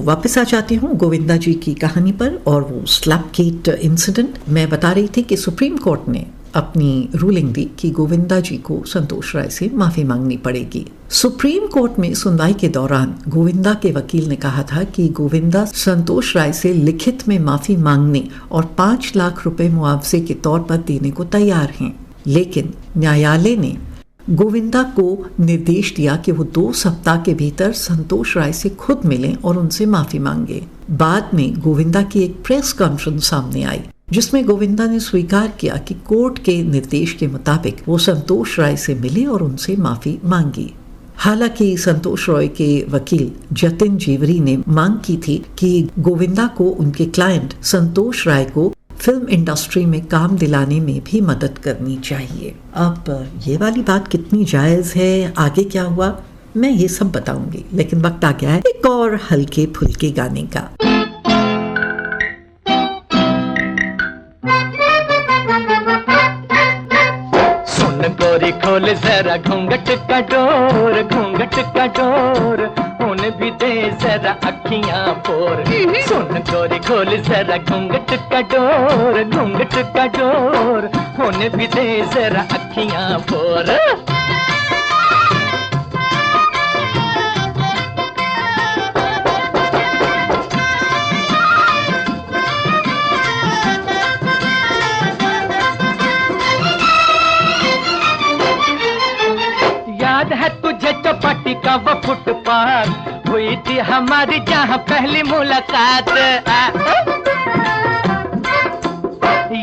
वापस आ जाती हूँ गोविंदा जी की कहानी पर और वो स्लैपगेट इंसिडेंट। मैं बता रही थी कि सुप्रीम कोर्ट ने अपनी रूलिंग दी कि गोविंदा जी को संतोष राय से माफी मांगनी पड़ेगी। सुप्रीम कोर्ट में सुनवाई के दौरान गोविंदा के वकील ने कहा था कि गोविंदा संतोष राय से लिखित में माफी मांगने और 5 लाख रुपए मुआवजे के तौर पर देने को तैयार हैं, लेकिन न्यायालय ने गोविंदा को निर्देश दिया कि वो 2 सप्ताह के भीतर संतोष राय से खुद मिलें और उनसे माफी मांगे। बाद में गोविंदा की एक प्रेस कॉन्फ्रेंस सामने आई जिसमें गोविंदा ने स्वीकार किया कि कोर्ट के निर्देश के मुताबिक वो संतोष राय से मिले और उनसे माफी मांगी। हालांकि संतोष राय के वकील जतिन जीवरी ने मांग की थी कि गोविंदा को उनके क्लाइंट संतोष राय को फिल्म इंडस्ट्री में काम दिलाने में भी मदद करनी चाहिए। अब ये वाली बात कितनी जायज है, आगे क्या हुआ, मैं ये सब बताऊंगी, लेकिन वक्त आ गया है एक और हल्के फुल्के गाने का।
गोरी खोल जरा घूंघट का डोर, घूंघट का डोर, होने भी दे जरा अखियां पोर। सुन गोरी खोल जरा घूंघट का डोर, घूंघट का डोर, होने भी दे जरा अखियां पोर। तुझे चौपाटी का वो फुटपाथ हुई थी हमारी जहाँ पहली मुलाकात।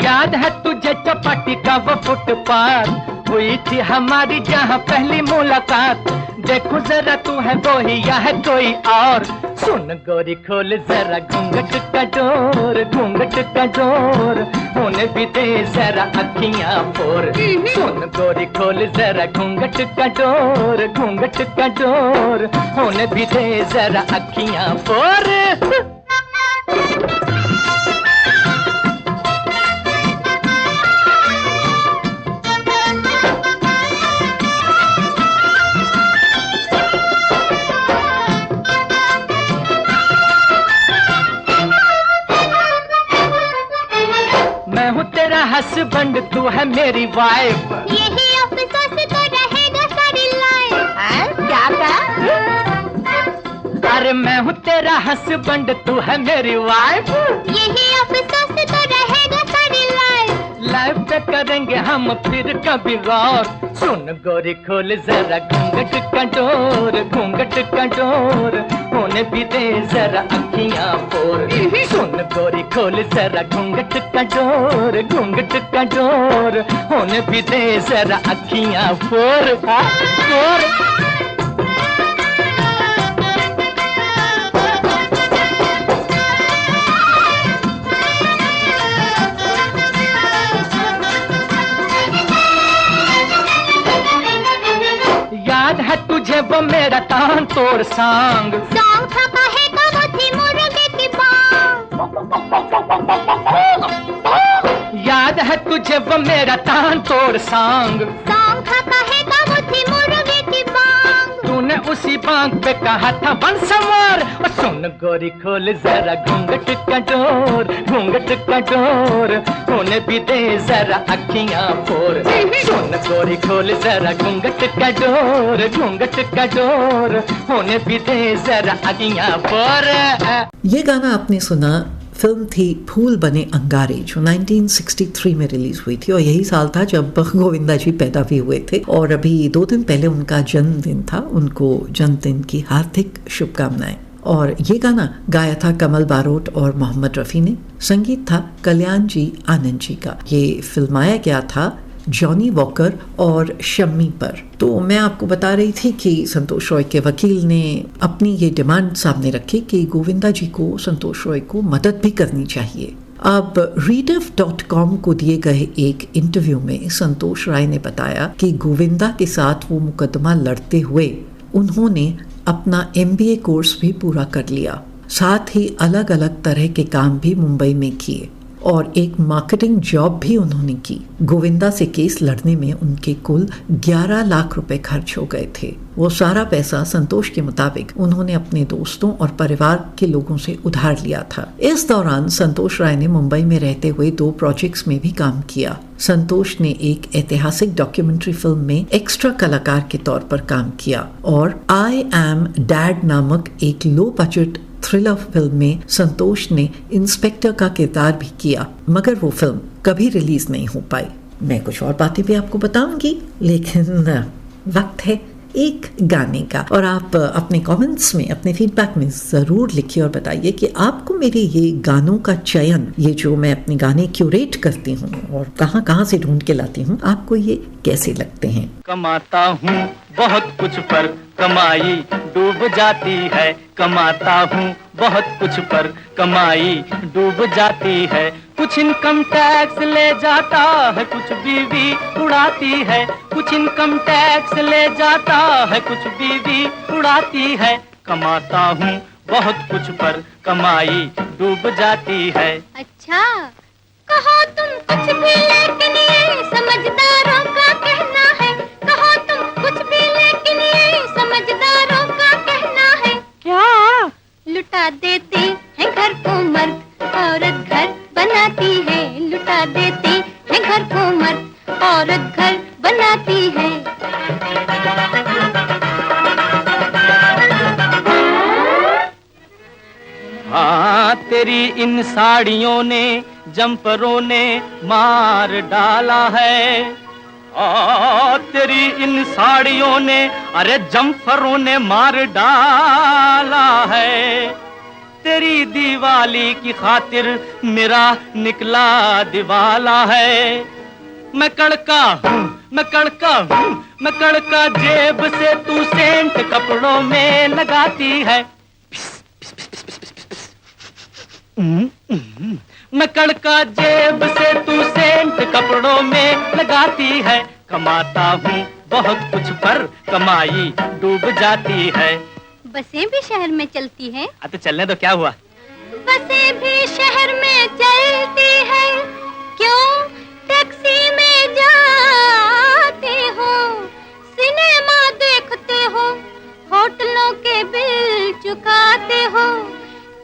याद है तुझे चौपाटी का वो फुटपाथ हुई थी हमारी जहाँ पहली मुलाकात। देखो जरा तू है वो ही या है कोई और। सुन गोरी खोल जरा घूंघट का डोर, घूंघट का डोर, होने भी दे जरा अखियां पोर। सुन गोरी खोल जरा घूंघट का डोर, घूंघट का डोर, होने भी दे जरा अखियां पोर। हस्बैंड तू है मेरी वाइफ,
यही अफसोस तो रहेगा सारी लाइफ। क्या कहा?
अरे मैं हूँ तेरा हस्बैंड तू है मेरी वाइफ,
यही अफसोस तो रहेगा सारी लाइफ।
लाइफ पे करेंगे हम फिर कभी गौर। सुन गोरी खोल जरा घूंघट का डोर, घूंघट का डोर, होने भी दे जरा अखियां पोर। सुन गोरी खोल जरा घूंघट का डोर, घूंघट का डोर, होने भी दे जरा अखियां पोर। पोर। याद है तुझे वो मेरा तान तोड़ सांग,
सांग था कहेगा वो थी मुर्गे की बांग।
याद है तुझे वो मेरा तान तोड़ सांग,
सांग था कहेगा वो थी मुर्गे की बांग।
तूने उसी बांग पे कहा था बन संवर। और सुन गोरी खोल जरा घूंघट का डोर, घूंघट का डोर, होने भी दे जरा अखियां पोर। सुन गोरी खोल जरा घूंघट का डोर, घूंघट का डोर, होने भी दे जरा अखियां पोर।
ये गाना आपने सुना, फिल्म थी फूल बने अंगारे जो 1963 में रिलीज हुई थी और यही साल था जब गोविंदा जी पैदा भी हुए थे और अभी 2 दिन पहले उनका जन्मदिन था। उनको जन्मदिन की हार्दिक शुभकामनाएं। और ये गाना गाया था कमल बारोट और मोहम्मद रफ़ी ने, संगीत था कल्याण जी आनंद जी का। ये फिल्माया गया था जॉनी वॉकर और शम्मी पर। तो मैं आपको बता रही थी कि संतोष रॉय के वकील ने अपनी ये डिमांड सामने रखी कि गोविंदा जी को संतोष रॉय को मदद भी करनी चाहिए। अब reader.com को दिए गए एक इंटरव्यू में संतोष राय ने बताया कि गोविंदा के साथ वो मुकदमा लड़ते हुए उन्होंने अपना MBA कोर्स भी पूरा कर लिया। साथ ही अलग अलग तरह के काम भी मुंबई में किए और एक मार्केटिंग जॉब भी उन्होंने की। गोविंदा से केस लड़ने में उनके कुल 11 लाख रुपए खर्च हो गए थे। वो सारा पैसा संतोष के मुताबिक उन्होंने अपने दोस्तों और परिवार के लोगों से उधार लिया था। इस दौरान संतोष राय ने मुंबई में रहते हुए 2 प्रोजेक्ट्स में भी काम किया। संतोष ने एक ऐतिहासिक डॉक्यूमेंट्री फिल्म में एक्स्ट्रा कलाकार के तौर पर काम किया और आई एम डैड नामक एक लो बजट थ्रिलर फिल्म में संतोष ने इंस्पेक्टर का किरदार भी किया, मगर वो फिल्म कभी रिलीज नहीं हो पाई। मैं कुछ और बातें भी आपको बताऊंगी, लेकिन वक्त है एक गाने का। और आप अपने कमेंट्स में, अपने फीडबैक में ज़रूर लिखिए और बताइए कि आपको मेरे ये गानों का चयन, ये जो मैं अपने गाने क्यूरेट करती हूँ और कहाँ कहाँ से ढूंढ के लाती हूँ, आपको ये कैसे लगते हैं।
कमाता हूँ बहुत कुछ पर कमाई डूब जाती है, कमाता हूँ बहुत कुछ पर कमाई डूब जाती है। कुछ इनकम टैक्स ले जाता है, कुछ बीवी उड़ाती है। कुछ इनकम टैक्स ले जाता है, कुछ बीवी उड़ाती है। कमाता हूँ बहुत कुछ पर कमाई डूब जाती है।
अच्छा कहो तुम कुछ भी, लेकिन ये समझदारों का कहना है। कहो तुम कुछ भी, लेकिन ये समझदारों का कहना है।
क्या?
लुटा देते हैं घर को मर्द, औरत घर बनाती है। लुटा देते हैं घर को मर्द, औरत घर बनाती है।
हाँ तेरी इन साड़ियों ने, जंपरों ने मार डाला है। तेरी इन साड़ियों ने, अरे जंफरों ने मार डाला है। तेरी दिवाली की खातिर मेरा निकला दिवाला है। मैं कड़का हूँ, मैं कड़का हूँ, मैं कड़का, जेब से तू सेंट कपड़ों में लगाती है। मैं कड़का, जेब से तू सेंट कपड़ों में लगाती है। कमाता हूँ बहुत कुछ पर कमाई डूब जाती है।
बसें भी शहर में चलती हैं।
तो चलने तो क्या हुआ?
बसें भी शहर में चलती है, क्यों टैक्सी में जाते हो, सिनेमा देखते हो, होटलों के बिल चुकाते हो।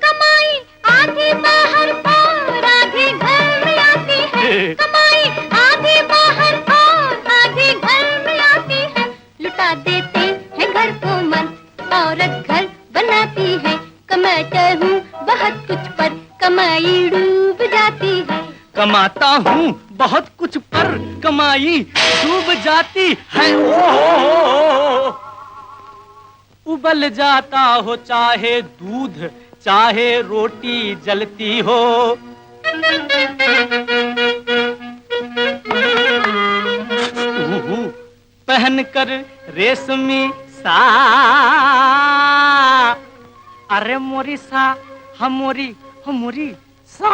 कमाई आधी बाहर और आधी घर में आती है। कमाई आधी बाहर और आधी घर में आती है। लुटा देते हैं घर को मर्द, औरत घर बनाती है। कमाता हूँ बहुत कुछ पर कमाई डूब जाती है।
कमाता हूँ बहुत कुछ पर कमाई डूब जाती है। उबल जाता हो चाहे दूध, चाहे रोटी जलती हो। पहनकर रेशमी सा, अरे मोरी सा, हमोरी हमोरी सा,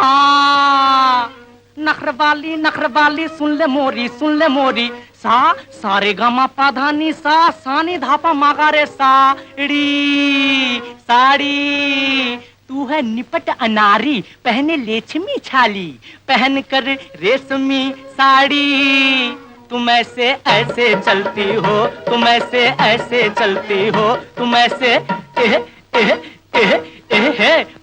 नखरवाली नखरवाली, सुन ले मोरी, सुन ले मोरी सा। सारे गामा पाधानी सा, सानी धापा मागारे साड़ी साड़ी। तू है निपट अनारी, पहने लेछमी छाली, पहन कर रेशमी साड़ी। तुम ऐसे ऐसे चलती हो, तुम ऐसे ऐसे चलती हो, तुम ऐसे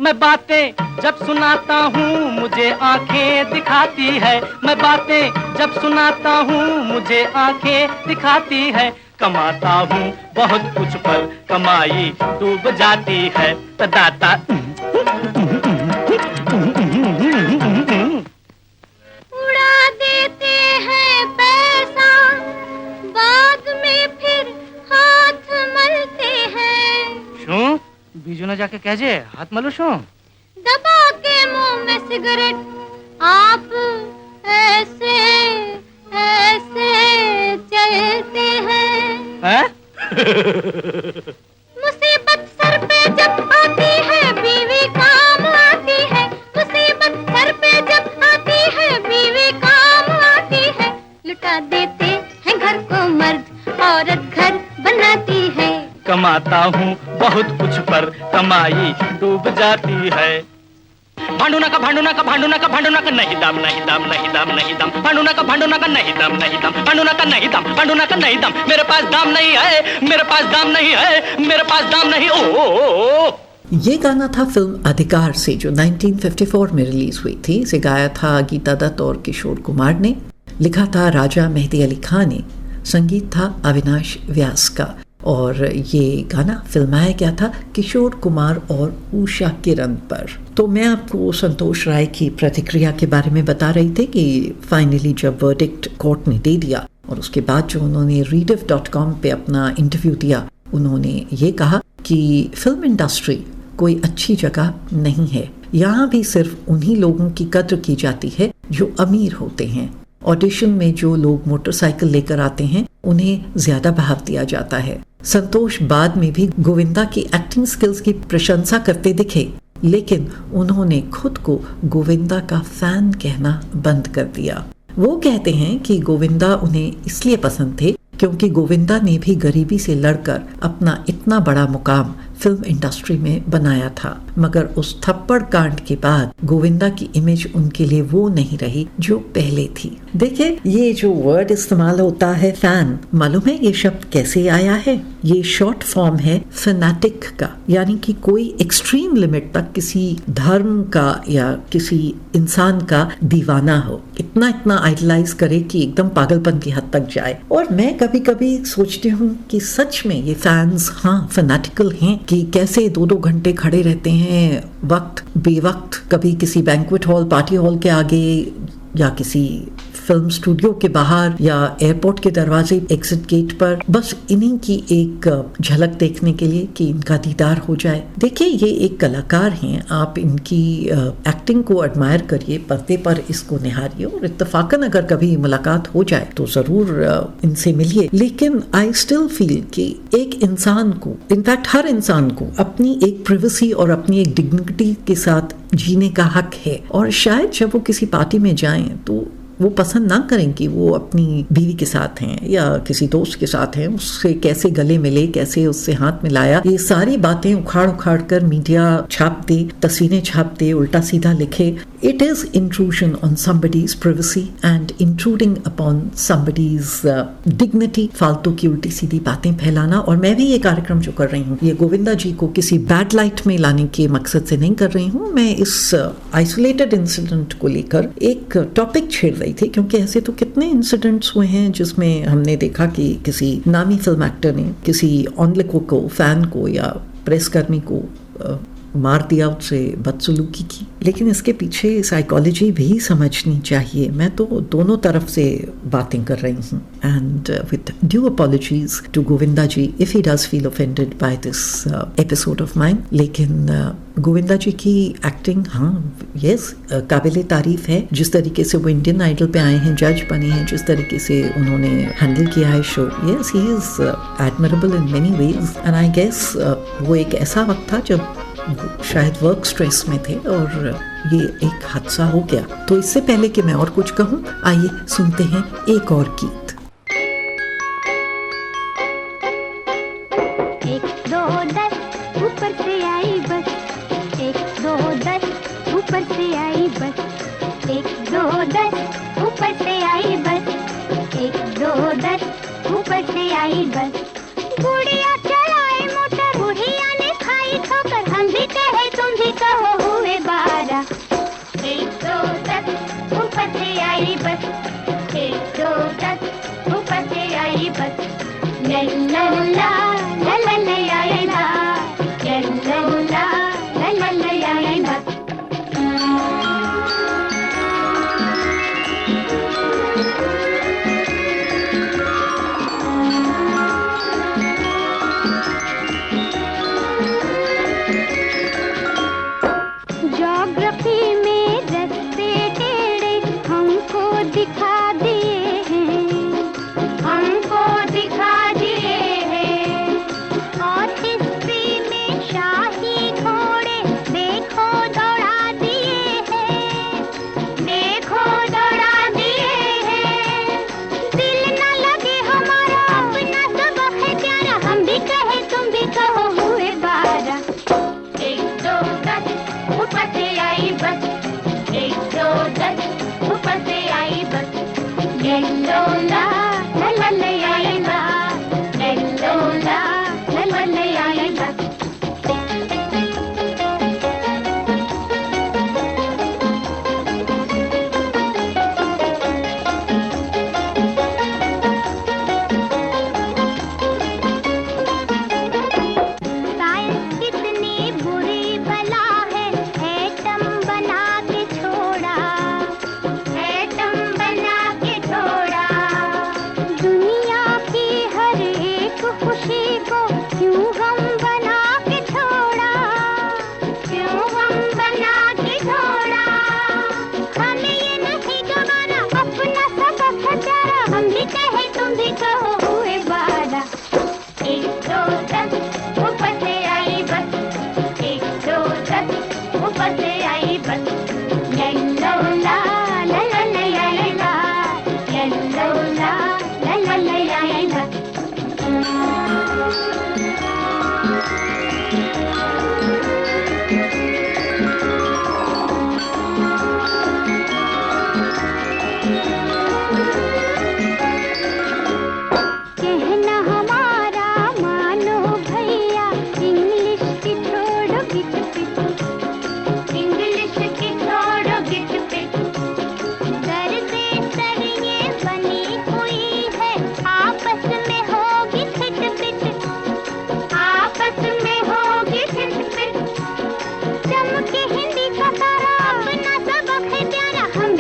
मैं बातें जब सुनाता हूँ मुझे आंखें दिखाती है। मैं बातें जब सुनाता हूँ मुझे आंखें दिखाती है। कमाता हूँ बहुत कुछ पर कमाई डूब जाती है। दाता
उड़ा देते हैं पैसा, बाद में फिर हाथ मलते हैं।
शू बीजू न जाके कहजे हाथ मलो शू।
दबा के मुंह में सिगरेट आप ऐसे ऐसे चलते हैं। मुसीबत सर पे जब आती है बीवी काम आती है। मुसीबत सर पे जब आती है बीवी काम आती है। लुटा देते हैं घर को मर्द, औरत घर बनाती है।
कमा कमाता हूँ बहुत कुछ पर कमाई डूब जाती है। भांडू नका भांडू नका भांडू नका भांडू नका नहीं दाम नहीं दाम नहीं दाम नहीं दाम भांडू नका नहीं दाम नहीं दाम भांडू नका नहीं दाम भांडू नका नहीं दाम मेरे पास दाम नहीं है मेरे पास दाम नहीं है मेरे पास दाम नहीं। ओ
ये गाना था फिल्म अधिकार से जो 1954 में रिलीज हुई थी। इसे गाया था गीता दत्त और किशोर कुमार ने, लिखा था राजा मेहदी अली खान ने, संगीत था अविनाश व्यास का और ये गाना फिल्माया गया था किशोर कुमार और उषा किरण पर। तो मैं आपको संतोष राय की प्रतिक्रिया के बारे में बता रही थी कि फाइनली जब वर्डिक्ट कोर्ट ने दे दिया और उसके बाद जो उन्होंने rediff.com पे अपना इंटरव्यू दिया, उन्होंने ये कहा कि फिल्म इंडस्ट्री कोई अच्छी जगह नहीं है, यहाँ भी सिर्फ उन्हीं लोगों की कद्र की जाती है जो अमीर होते हैं। ऑडिशन में जो लोग मोटरसाइकिल लेकर आते हैं उन्हें ज्यादा भाव दिया जाता है। संतोष बाद में भी गोविंदा की एक्टिंग स्किल्स की प्रशंसा करते दिखे, लेकिन उन्होंने खुद को गोविंदा का फैन कहना बंद कर दिया। वो कहते हैं कि गोविंदा उन्हें इसलिए पसंद थे क्योंकि गोविंदा ने भी गरीबी से लड़कर अपना इतना बड़ा मुकाम फिल्म इंडस्ट्री में बनाया था, मगर उस थप्पड़ कांड के बाद गोविंदा की इमेज उनके लिए वो नहीं रही जो पहले थी। देखिए, ये जो वर्ड इस्तेमाल होता है फैन, मालूम है ये शब्द कैसे आया है? ये शॉर्ट फॉर्म है फैनेटिक का, यानी कि कोई एक्सट्रीम लिमिट तक किसी धर्म का या किसी इंसान का दीवाना हो, इतना इतना आइडलाइज करे कि एकदम पागलपन की हद तक जाए। और मैं कभी कभी सोचती हूँ कि सच में ये फैंस हाँ फैनेटिकल हैं कि कैसे 2-2 घंटे खड़े रहते हैं वक्त बेवक्त, कभी किसी बैंक्वेट हॉल पार्टी हॉल के आगे या किसी फिल्म स्टूडियो के बाहर या एयरपोर्ट के दरवाजे एग्जिट गेट पर, बस इन्हीं की एक झलक देखने के लिए कि इनका दीदार हो जाए। देखिए, ये एक कलाकार हैं, आप इनकी एक्टिंग को एडमायर करिए, पर्दे पर इसको निहारिए और इत्तेफाकन अगर कभी मुलाकात हो जाए तो जरूर इनसे मिलिए। लेकिन आई स्टिल फील कि एक इंसान को, इनफैक्ट हर इंसान को अपनी एक प्राइवेसी और अपनी एक डिग्निटी के साथ जीने का हक है। और शायद जब वो किसी पार्टी में जाएं तो वो पसंद ना करें कि वो अपनी बीवी के साथ हैं या किसी दोस्त के साथ हैं, उससे कैसे गले मिले, कैसे उससे हाथ मिलाया, ये सारी बातें उखाड़ उखाड़ कर मीडिया छाप दे, तस्वीरें छाप दे, उल्टा सीधा लिखे। It is intrusion on somebody's privacy and intruding upon somebody's dignity. फालतू की उल्टी सीधी बातें फैलाना। और मैं भी ये कार्यक्रम जो कर रही हूँ ये गोविंदा जी को किसी बैड लाइट में लाने के मकसद से नहीं कर रही हूँ। मैं इस आइसोलेटेड इंसिडेंट को लेकर एक टॉपिक छेड़ रही थी, क्योंकि ऐसे तो कितने इंसिडेंट्स हुए हैं जिसमें हमने देखा कि किसी नामी फिल्म एक्टर ने किसी ऑनलिको को, फैन को या प्रेस कर्मी को मार दिया, उससे बदसलूकी की। लेकिन इसके पीछे साइकोलॉजी भी समझनी चाहिए। मैं तो दोनों तरफ से बातें कर रही हूँ। And with due apologies to Govinda ji if he does feel offended by this episode of mine. लेकिन गोविंदा जी की एक्टिंग हाँ यस काबिले तारीफ है। जिस तरीके से वो इंडियन आइडल पे आए हैं, जज बने हैं, जिस तरीके से उन्होंने हैंडल किया है show, yes he is admirable in many ways. And I guess वो एक ऐसा वक्त था जब शायद वर्क स्ट्रेस में थे और ये एक हादसा हो गया। तो इससे पहले कि मैं और कुछ कहूँ, आइए सुनते हैं एक और गीत।
1 2 10 ऊपर से आई बस, 1 2 10 ऊपर से आई बस, 1 2 10 ऊपर से आई बस, 1 2 10 ऊपर से आई बस। बुढ़िया चलाए मोटर, बुढ़िया ने खाई ठोकर, हम भी कहे तुम भी कहो हुए 12। 1 2 10 ऊपर से आई बस, 1 2 10 ऊपर से आई बस। ला ला ला ला ला ला आई ला, ला ला ला ला ला ला आई बस। ज्योग्राफी में रास्ते टेढ़े हमको दिखा दिए हैं, हमको दिखा दिए हैं। और इस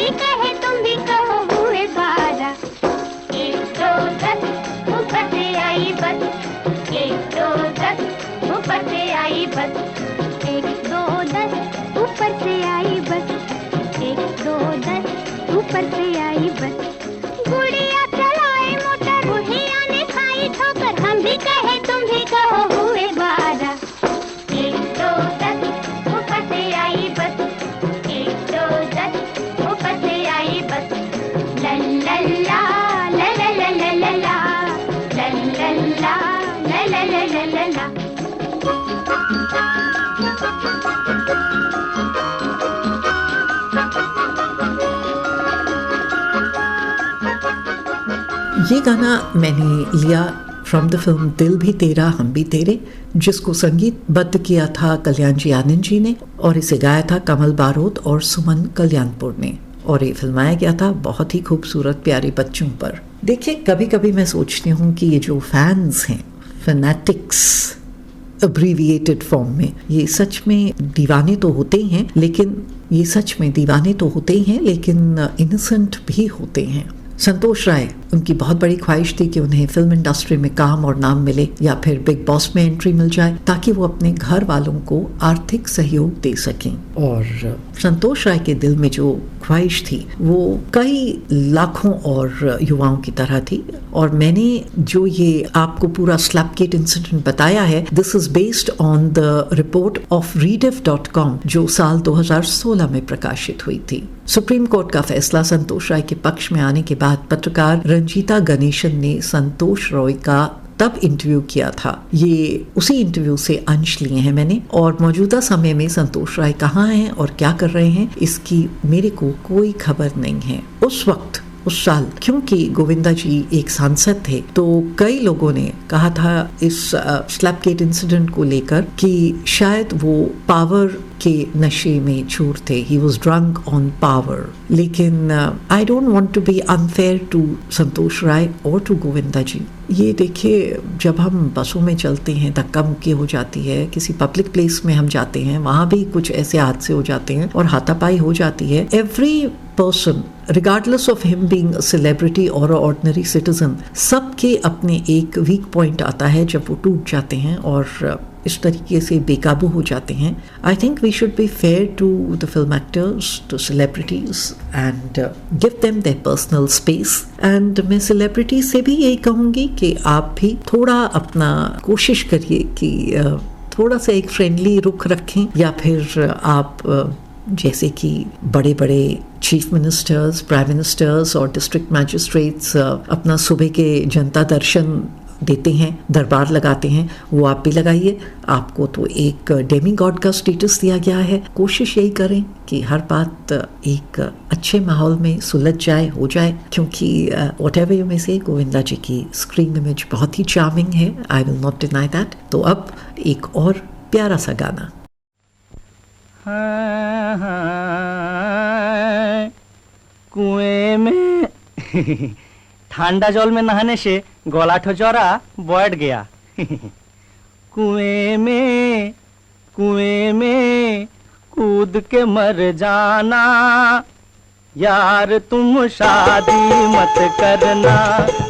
भी कहे तुम भी कहो हुए 12। 1 2 10 ऊपर से आई बस। 1 2 10 ऊपर से आई बस। 1 2 10 ऊपर से आई बस। 1 2 10 ऊपर से आई बस। गुड़िया चलाए मोटर बुढ़िया ने खाई ठोकर, हम भी कहे तुम भी कहो हुए 12। 1 2 10 ऊपर से आई बस। 1 2 10 ऊपर से आई बस। ला ला ला ला ला ला ला ला ला ला ला ला ला ला ला ला।
ये गाना मैंने लिया फ्रॉम द फिल्म दिल भी तेरा हम भी तेरे, जिसको संगीतबद्ध किया था कल्याण जी आनंद जी ने और इसे गाया था कमल बारोद और सुमन कल्याणपुर ने, और ये फिल्माया गया था बहुत ही खूबसूरत प्यारे बच्चों पर। देखिए, कभी कभी मैं सोचती हूँ कि ये जो फैंस हैं, फैनेटिक्स अब्रीविएटेड फॉर्म में, ये सच में दीवाने तो होते ही हैं, लेकिन इनोसेंट भी होते हैं। संतोष राय, उनकी बहुत बड़ी ख्वाहिश थी कि उन्हें फिल्म इंडस्ट्री में काम और नाम मिले या फिर बिग बॉस में एंट्री मिल जाए, ताकि वो अपने घर वालों को आर्थिक सहयोग दे सकें। और संतोष राय के दिल में जो ख्वाहिश थी वो कई लाखों और युवाओं की तरह थी। और मैंने जो ये आपको पूरा स्लैपगेट इंसिडेंट बताया है, this is based on the report of rediff.com, जो साल 2016 में प्रकाशित हुई थी। सुप्रीम कोर्ट का फैसला संतोष राय के पक्ष में आने के बाद पत्रकार रंजीता गणेशन ने संतोष रॉय का तब इंटरव्यू किया था। ये उसी इंटरव्यू से अंश लिए हैं मैंने, और मौजूदा समय में संतोष राय कहाँ हैं और क्या कर रहे हैं, इसकी मेरे को कोई खबर नहीं है। उस वक्त, उस साल, क्योंकि गोविंदा जी एक सांसद थे, तो कई लोगों ने कहा था इस स्लैपगेट इंसिडेंट को लेकर कि शायद वो पावर के नशे में चूर थे, he was drunk on power. लेकिन I don't want to be unfair to Santosh Rai और टू गोविंदा जी। ये देखिए, जब हम बसों में चलते हैं, धक्का मुक्की हो जाती है, किसी पब्लिक प्लेस में हम जाते हैं, वहाँ भी कुछ ऐसे हादसे हो जाते हैं और हाथापाई हो जाती है। Every person, regardless of him being a celebrity or an ordinary citizen, सबके अपने एक वीक पॉइंट आता है जब वो टूट जाते हैं और इस तरीके से बेकाबू हो जाते हैं। I think we should be fair to the film actors, to celebrities and give them their personal space. And मैं सेलिब्रिटी से भी यही कहूँगी कि आप भी थोड़ा अपना कोशिश करिए कि थोड़ा सा एक फ्रेंडली रुख रखें, या फिर आप जैसे कि बड़े बड़े चीफ मिनिस्टर्स, प्राइम मिनिस्टर्स और डिस्ट्रिक्ट मैजिस्ट्रेट्स अपना सुबह के जनता दर्शन देते हैं, दरबार लगाते हैं, वो आप भी लगाइए। आपको तो एक डेमी गॉड का स्टेटस दिया गया है। कोशिश यही करें कि हर बात एक अच्छे माहौल में सुलझ जाए, हो जाए, क्योंकि व्हाटएवर यू मे से, गोविंदा जी की स्क्रीन इमेज बहुत ही चार्मिंग है। I will not deny that. तो अब एक और प्यारा सा गाना।
कुएं में ठंडा जल में नहाने से गला ठोजरा बैठ गया। कुएं में कूद के मर जाना, यार तुम शादी मत करना।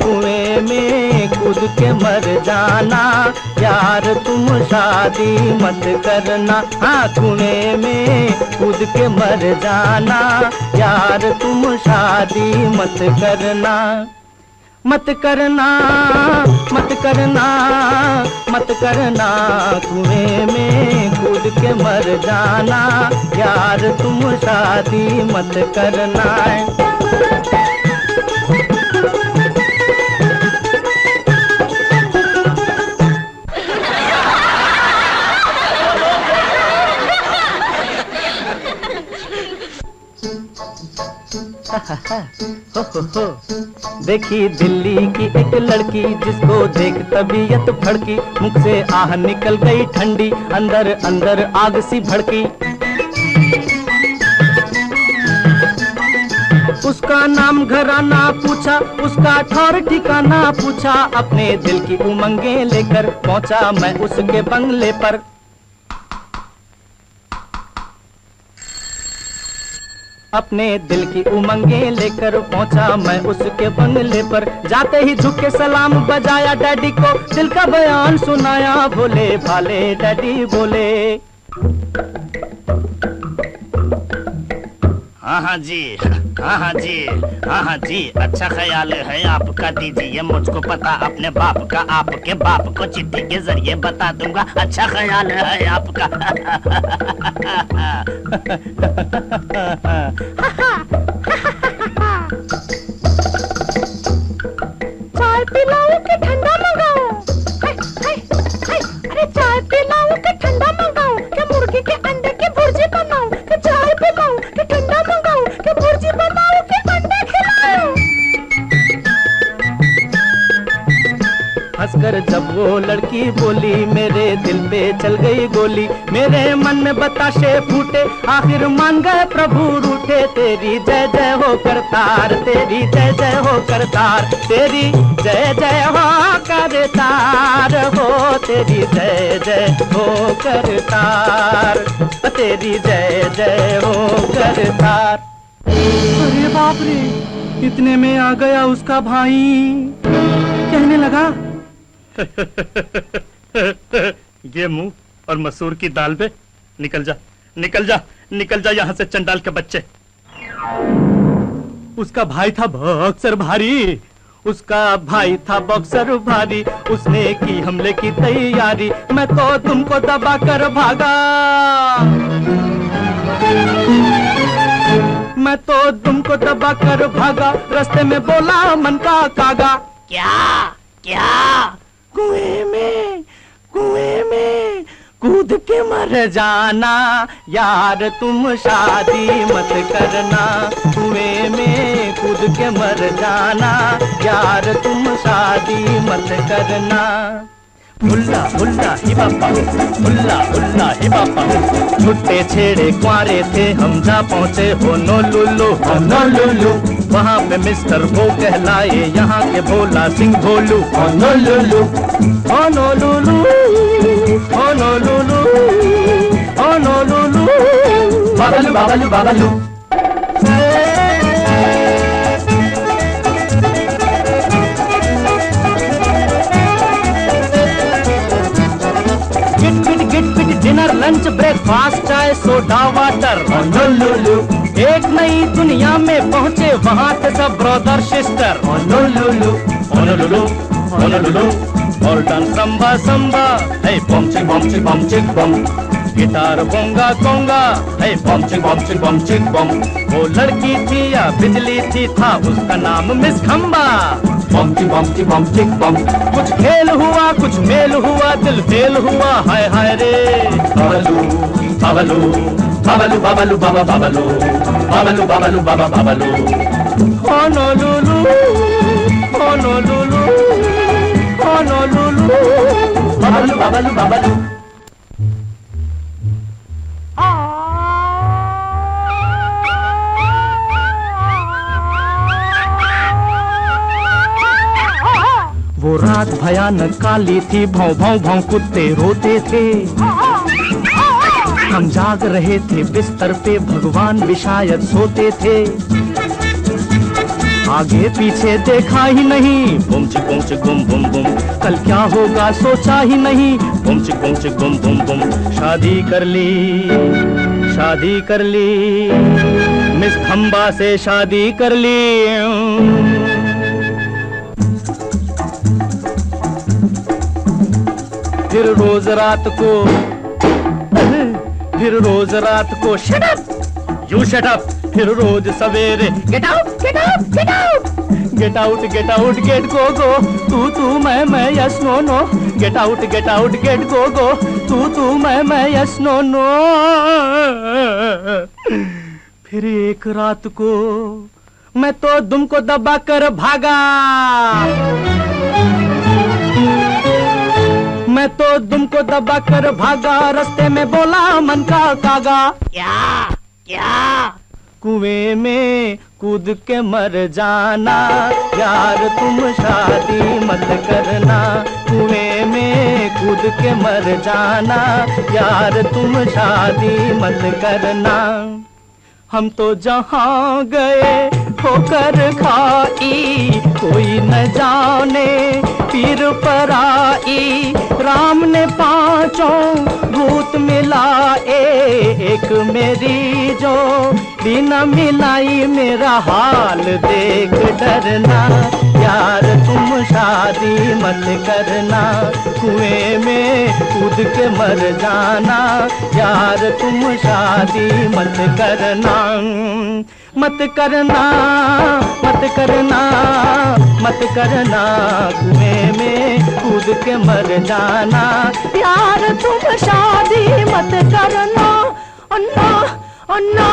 कुएं में कूद के मर जाना, यार तुम शादी मत करना। हाँ, कुएं में कूद के मर जाना, यार तुम शादी मत करना। मत करना, मत करना, मत करना, कुएं में कूद के मर जाना, यार तुम शादी मत करना। हो। देखी दिल्ली की एक लड़की, जिसको देख तबीयत भड़की, मुख से आह निकल गई ठंडी, अंदर अंदर आग सी भड़की। उसका नाम घराना पूछा, उसका ठौर ठिकाना पूछा, अपने दिल की उमंगे लेकर पहुंचा मैं उसके बंगले पर। अपने दिल की उमंगे लेकर पहुंचा मैं उसके बंगले पर। जाते ही झुक के सलाम बजाया डैडी को, दिल का बयान सुनाया भोले भाले डैडी बोले।
हाँ जी, हाँ जी, हाँ जी, अच्छा ख्याल है आपका, दीजिए मुझको पता अपने बाप का, आपके बाप को चिट्ठी के जरिए बता दूंगा। अच्छा ख्याल है आपका।
चाय पिलाऊं कि ठंडा मंगाऊं? अरे चाय पिलाऊं कि ठंडा मंगाऊं? कि मुर्गी के अंडे की भुर्जी बनाऊं? कि चाय पिलाऊं कि ठंडा मंगाऊं? कि भुर्जी बनाऊं कि अंडे खिलाऊं?
हंसकर जब वो लड़की बोली मेरे दिल पे चल गई गोली। मेरे मन में बताशे फूटे, आखिर मान गए प्रभु रूठे। तेरी जय जय हो करतार, तेरी जय जय हो करतार, तेरी जय जय हो करतार हो, तेरी जय जय हो करतार, तेरी जय जय हो करतार। अरे बाप रे, इतने में आ गया उसका भाई। कहने लगा
ये मुंह और मसूर की दाल पे, निकल जा, निकल जा, निकल जा यहाँ से चंडाल के बच्चे।
उसका भाई था बॉक्सर भारी, उसका भाई था बॉक्सर भारी। उसने की हमले की तैयारी, मैं तो तुमको दबा कर भागा, मैं तो तुमको दबा कर भागा। रास्ते में बोला मन का कागा,
क्या क्या?
कुएं में कूद के मर जाना यार, तुम शादी मत करना। कुएं में कूद के मर जाना यार, तुम शादी मत करना। हुल्ला हुल्ला ही बापा, हुल्ला हुल्ला ही बापा। छुट्टे छेड़े कुंवारे थे हम, जा पहुँचे होनोलुलु, होनोलुलु। वहाँ पे मिस्टर वो कहलाए यहाँ के Bhola Singh Bholu. Honolulu, Honolulu, Honolulu, Honolulu, Bablu Bablu Bablu. Dinner lunch breakfast chai soda water, Honolulu. एक नई दुनिया में पहुंचे, वहाँ थे सब brother sister. Honolulu, Honolulu, Honolulu. और डांस संबा संबा, हे बम चिक बम चिक बम चिक बम। गिटार बोंगा कोंगा, हे बम चिक बम चिक बम चिक बम। वो लड़की थी या बिजली थी, था उसका नाम मिस खम्बा। बम चिक बम चिक बम चिक बम। कुछ खेल हुआ, कुछ मेल हुआ, दिल फेल हुआ, हाय हाय रे। बाबलू बाबलू बाबलू बाबलू बाबा बाबलू, बाबलू बाबलू बाबा Bablu. Honolulu, Honolulu, Honolulu, Bablu Bablu Bablu. वो रात भयानक काली थी, भौं भौं भौं कुत्ते रोते थे। हम जाग रहे थे बिस्तर पे, भगवान भी शायद सोते थे। आगे पीछे देखा ही नहीं, बुम चिक गुम बुम बुम। कल क्या होगा सोचा ही नहीं, बुम चिक गुम बुम बुम। शादी कर ली, शादी कर ली, मिस खम्बा से शादी कर ली। फिर रोज रात को, फिर रोज रात को shut up, you shut up. फिर रोज सवेरे get out, get out, get out, get out, get out, get go go. तू मैं yes no no. Get out, get go go. तू मैं यस नो नो। फिर एक रात को मैं तो तुमको दबा कर भागा, मैं तो तुमको दबा कर भागा। रास्ते में बोला मन का कागा,
क्या क्या?
कुएं में कूद के मर जाना यार, तुम शादी मत करना। कुएं में कूद के मर जाना यार, तुम शादी मत करना। हम तो जहाँ गए ठोकर खाई, कोई न जाने पीर पर आई। राम ने पांचों भूत मिलाए, एक मेरी जो बिना मिलाई। मेरा हाल देख डरना यार, तुम शादी मत करना, कुएं में कूद के मर जाना यार, तुम शादी मत करना। मत करना, मत करना, मत करना, कुएं में कूद के मर जाना यार, तुम शादी मत करना। अन्ना अन्ना।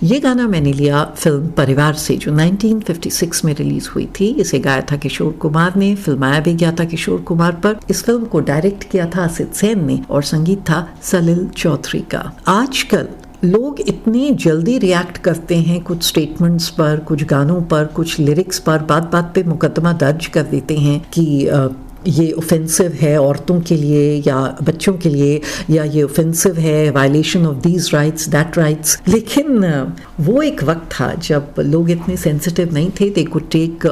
ये गाना मैंने लिया फिल्म परिवार से, जो 1956 में रिलीज हुई थी। इसे गाया था किशोर कुमार ने, फिल्माया भी गया था किशोर कुमार पर। इस फिल्म को डायरेक्ट किया था असित सेन ने और संगीत था सलिल चौधरी का। आजकल लोग इतनी जल्दी रिएक्ट करते हैं कुछ स्टेटमेंट्स पर, कुछ गानों पर, कुछ लिरिक्स पर, बात बात पे मुकदमा दर्ज कर देते हैं कि ये ऑफेंसिव है औरतों के लिए या बच्चों के लिए, या ये ऑफेंसिव है, violation of these rights that rights. लेकिन वो एक वक्त था जब लोग इतने सेंसिटिव नहीं थे। They could take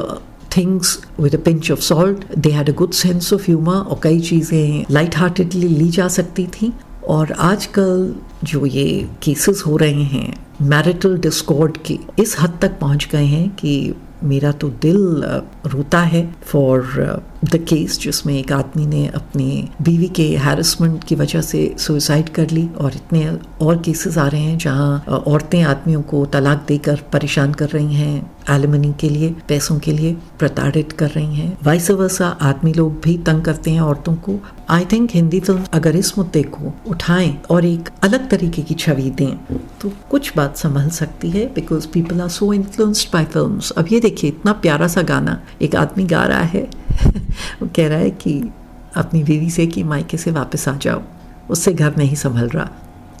things with a pinch of salt, they had a good sense of humour, और कई चीज़ें लाइट हार्टेडली ली जा सकती थी। और आजकल जो ये केसेस हो रहे हैं मैरिटल डिस्कॉर्ड के, इस हद तक पहुंच गए हैं कि मेरा तो दिल रोता है फॉर द केस जिसमें एक आदमी ने अपनी बीवी के हैरेसमेंट की वजह से सुसाइड कर ली। और इतने और केसेस आ रहे हैं जहां औरतें आदमियों को तलाक देकर परेशान कर रही हैं, एलिमनी के लिए, पैसों के लिए प्रताड़ित कर रही हैं। वाइस वर्सा आदमी लोग भी तंग करते हैं औरतों को। आई थिंक हिंदी फिल्म अगर इस मुद्दे को उठाएं और एक अलग तरीके की छवि दें तो कुछ बात संभल सकती है, because people are so influenced by films. अब ये देखिए, इतना प्यारा सा गाना एक आदमी गा रहा है वो कह रहा है कि अपनी बीवी से कि मायके से वापस आ जाओ, उससे घर नहीं संभल रहा।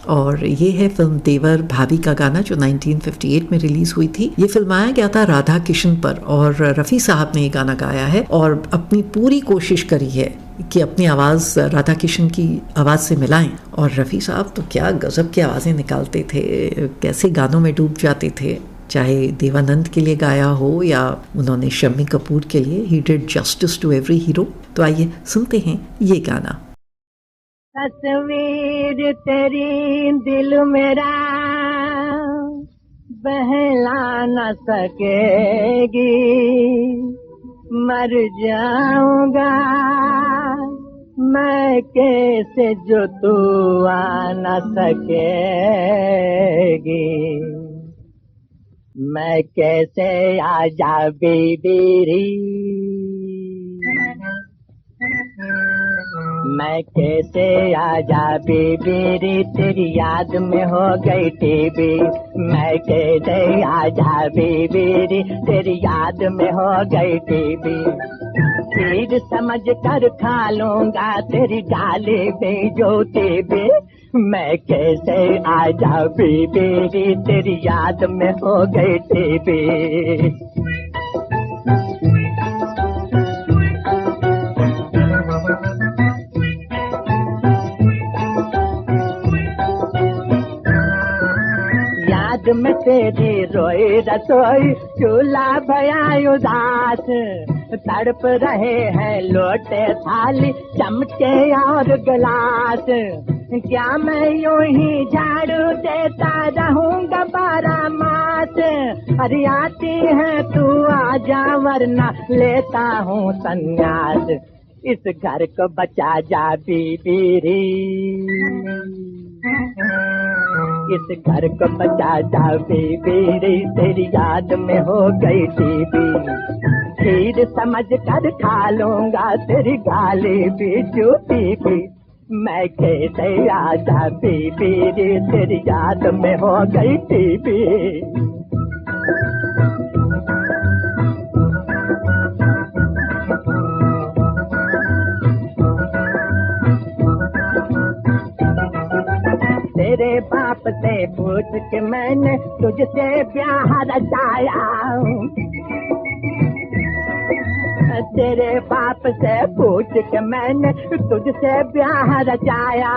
और ये है फिल्म देवर भाभी का गाना जो 1958 में रिलीज हुई थी। ये फिल्माया गया था राधा किशन पर और रफ़ी साहब ने ये गाना गाया है और अपनी पूरी कोशिश करी है कि अपनी आवाज़ राधा किशन की आवाज़ से मिलाएं। और रफ़ी साहब तो क्या गजब की आवाज़ें निकालते थे, कैसे गानों में डूब जाते थे, चाहे देवानंद के लिए गाया हो या उन्होंने शम्मी कपूर के लिए। He did justice to every hero. तो आइए सुनते हैं ये गाना।
तस्वीर तेरी दिल मेरा बहला न सकेगी, मर जाऊंगा मैं कैसे जो तू आ न सकेगी, मैं कैसे आजा बेबी, मैं कैसे आजा बेबी, तेरी याद में हो गई टीबी, मैं कैसे आजा बेबी, तेरी याद में हो गई टीबी, खीर समझ कर खा लूंगा तेरी डाली पे जो टीबी, मैं कैसे आजा बेबी, तेरी याद में हो गई टीबी। में तेरी रोई रसोई चूल्हा भया उदास, तड़प रहे हैं लोटे थाली चमचे और गिलास, क्या मैं यूं ही झाड़ू देता रहूंगा 12 मास, अरे आती है तू आजा वरना लेता हूँ संन्यास, इस घर को बचा जा बीबी, इस घर को बचा जा बेबी, तेरी याद में हो गई टीबी, खीर समझ कर खा लूंगा तेरी गाली भी झूठी भी, मैं कैसे आजा बेबी, तेरी याद में हो गई टीबी। तेरे बाप से पूछ के मैंने तुझसे ब्याह रचाया, तेरे बाप से पूछ के मैंने तुझसे ब्याह रचाया,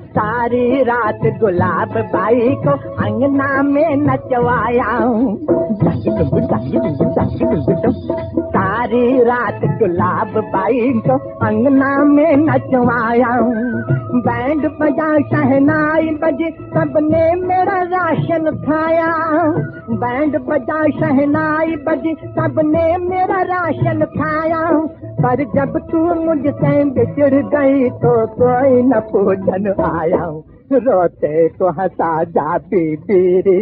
सारी रात गुलाब बाई को अंगना में नचवाया हूँ। सारी रात गुलाब बाई को अंगना में नचवाया हूँ। बैंड बजा शहनाई बजी सबने मेरा राशन खाया। बैंड बजा शहनाई बजी सबने मेरा राशन खाया। पर जब तू मुझसे बिछड़ गई तो कोई न पूछन आया। रोते को हंसा जा बीबी रे,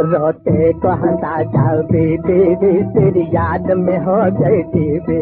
रोते को हंसा जा बीबी रे, तेरी याद में हो गई टीवी।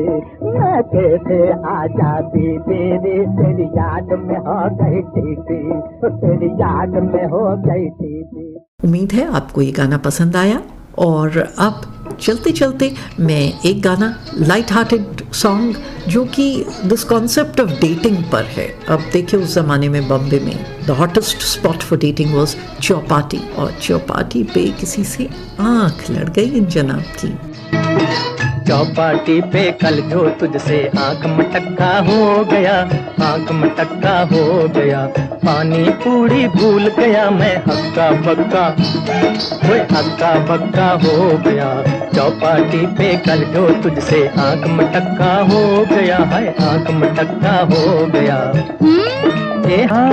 मैं कैसे आ जा बीबी रे, तेरी याद में हो गई टीवी, तेरी याद में हो गई टीवी।
उम्मीद है आपको ये गाना पसंद आया। और अब चलते चलते मैं एक गाना लाइट हार्टेड सॉन्ग जो कि दिस कॉन्सेप्ट ऑफ डेटिंग पर है। अब देखिए उस ज़माने में बॉम्बे में the hottest spot for dating was Chowpatty, और चौपाटी पे किसी से आंख लड़ गई इन जनाब की।
चौपाटी पे कल जो तुझसे आंख मटक्का हो गया, आंख मटक्का हो गया। पानी पूरी भूल गया मैं, हक्का बक्का वो हक्का बक्का हो गया। चौपाटी पे कल जो तुझसे आंख मटक्का हो गया है, आंख मटक्का हो गया। ए हाँ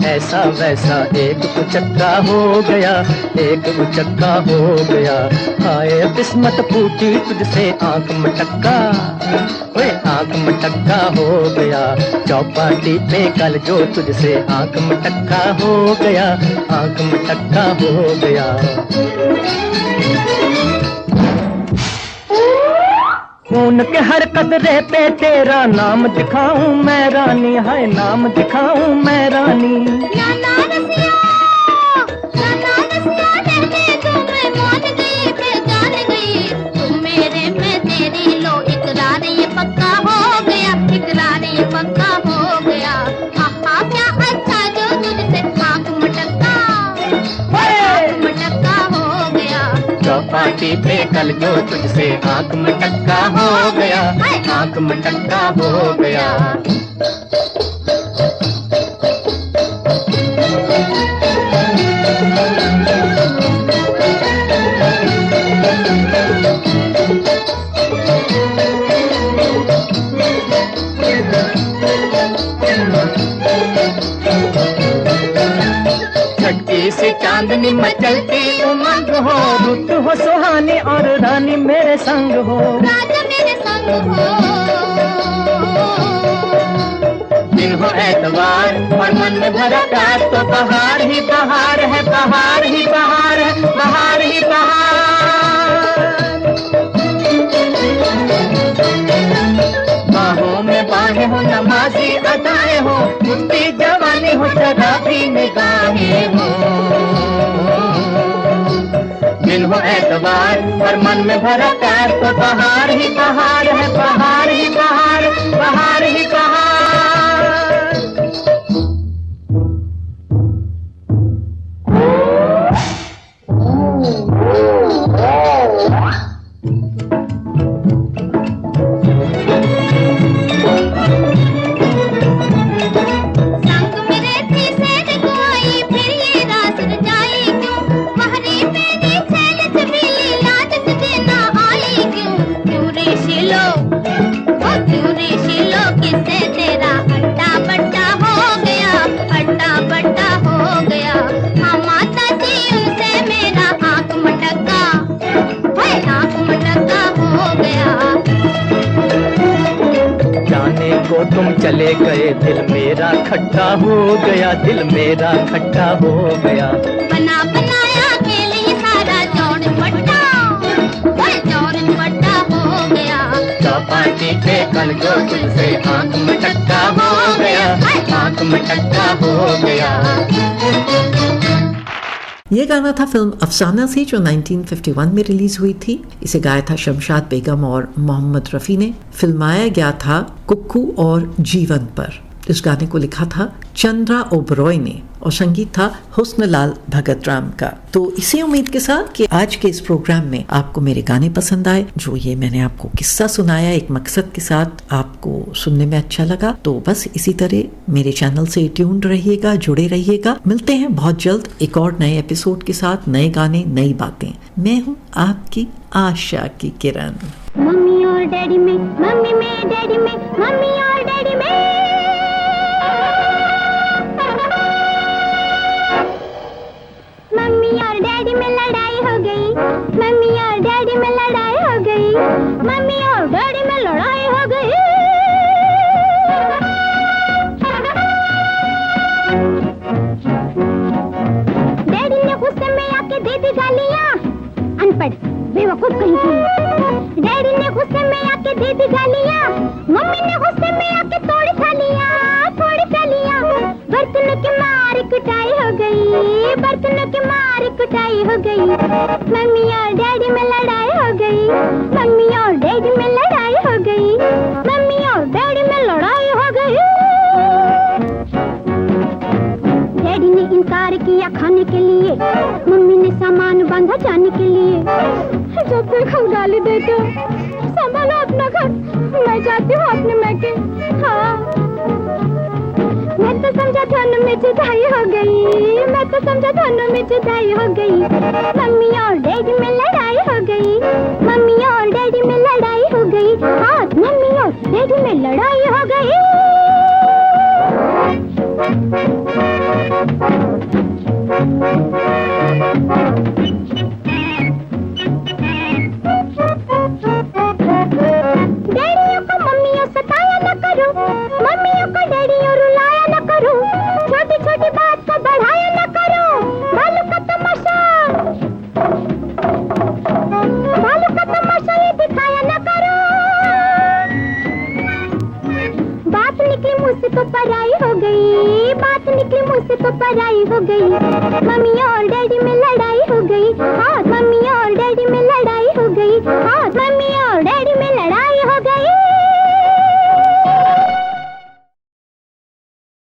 ऐसा वैसा एक उचक्का हो गया, एक उचक्का हो गया। हाय किस्मत फूटी तुझसे आंख मटक्का, ओए आंख मटक्का हो गया। चौपाटी पे कल जो तुझसे आंख मटक्का हो गया, आंख मटक्का हो गया। खून के हर कतरे पे तेरा नाम दिखाऊं मैं रानी, हाय नाम दिखाऊं मैं रानी। नाना रसिया, नाना रसिया रहने दो, मैं मान गई, मैं जान गई। तुम मेरे में तेरी लो इकरार ये पक्का हो गया, इकरार ये पक्का हो गया। आहा क्या अच्छा जो तुझसे आंख मटक्का, आंख मटक्का हो गया। चौपाटी पे कल जो तुझसे आंख मटक्का हो गया, आंख मटक्का हो गया। से चांदनी मचलती उमंग हो, रुत हो सुहानी और रानी मेरे संग हो, राजा मेरे संग हो। दिन हो एतवार और मन में भरा प्यार, तो बहार ही बहार है, बहार ही बहार है, बहार ही बहार। बाहों में बाहें हो, नमाजी अदाएं हो, मुट्ठी जवानी हो, शराबी निगाहें हो। दिन हो एतवार और मन में भरा प्यार, तो बहार ही बहार है, बहार ही बहार, बहार ही बहार। तुम चले गए दिल मेरा खट्टा हो गया, दिल मेरा खट्टा हो गया। बना बनाया खेल ये सारा जोड़ पट्टा, जोड़ पट्टा हो गया। चौपाटी पे कल जो तुझसे आंख में टक्का हो गया, आंख में टक्का हो गया।
ये गाना था फिल्म अफसाना से, जो 1951 में रिलीज हुई थी। इसे गाया था शमशाद बेगम और मोहम्मद रफ़ी ने। फिल्माया गया था कुक्कू और जीवन पर। इस गाने को लिखा था चंद्रा ओबरॉय ने और संगीत था हुस्नलाल भगत राम का। तो इसी उम्मीद के साथ कि आज के इस प्रोग्राम में आपको मेरे गाने पसंद आए, जो ये मैंने आपको किस्सा सुनाया एक मकसद के साथ, आपको सुनने में अच्छा लगा, तो बस इसी तरह मेरे चैनल से ट्यून्ड रहिएगा, जुड़े रहिएगा। मिलते हैं बहुत जल्द एक और नए एपिसोड के साथ, नए गाने, नई बातें। मैं हूँ आपकी आशा की किरण।
मम्मी और डैडी में, मम्मी में डैडी में, मम्मी और डैडी में, मम्मी और डैडी में लड़ाई हो गई, मम्मी और डैडी में लड़ाई हो गई, मम्मी और डैडी में लड़ाई हो गई। डैडी ने गुस्से में आके दे दी गालियां, अनपढ़ बेवकूफ कहीं की। डैडी ने गुस्से में आके दे दी गालियां, मम्मी ने गुस्से में आके तोड़ी थालियां, तोड़ी थालियां। बर्तनों की मार कुटाई हो गई, बर्तनों की मार कुटाई हो गई। मम्मी और डैडी में लड़ाई हो गई, मम्मी और डैडी में लड़ाई हो गई, मम्मी और डैडी में लड़ाई हो गई। डैडी ने इनकार किया खाने के लिए, मम्मी ने सामान बांधा जाने के लिए। जब तक हम गाली देते हो, संभालो अपना घर, मैं जाती हूँ अपने मैके। हाँ, मैं तो समझा दोनों में जुदाई हो गई, मैं तो समझा दोनों में जुदाई हो गई। मम्मी और डैडी में लड़ाई हो गई, मम्मी और डैडी में लड़ाई हो गई। हाँ, मम्मी और डैडी में लड़ाई हो गई। डैडियों को मम्मियों सताया न करो, मम्मियों को डैडियों रुलाया न करो, छोटी छोटी बात को बढ़ाया न करो। बालू का तमाशा, बालू का तमाशा ये दिखाया न करो। बात निकली मुँह से तो पराई हो गई, बात निकली मुँह से तो पराई हो गई। मम्मी और डैडी में लड़ाई हो गई। हाँ, मम्मी और डैडी में लड़ाई हो गई। हाँ, मम्मी और डैडी में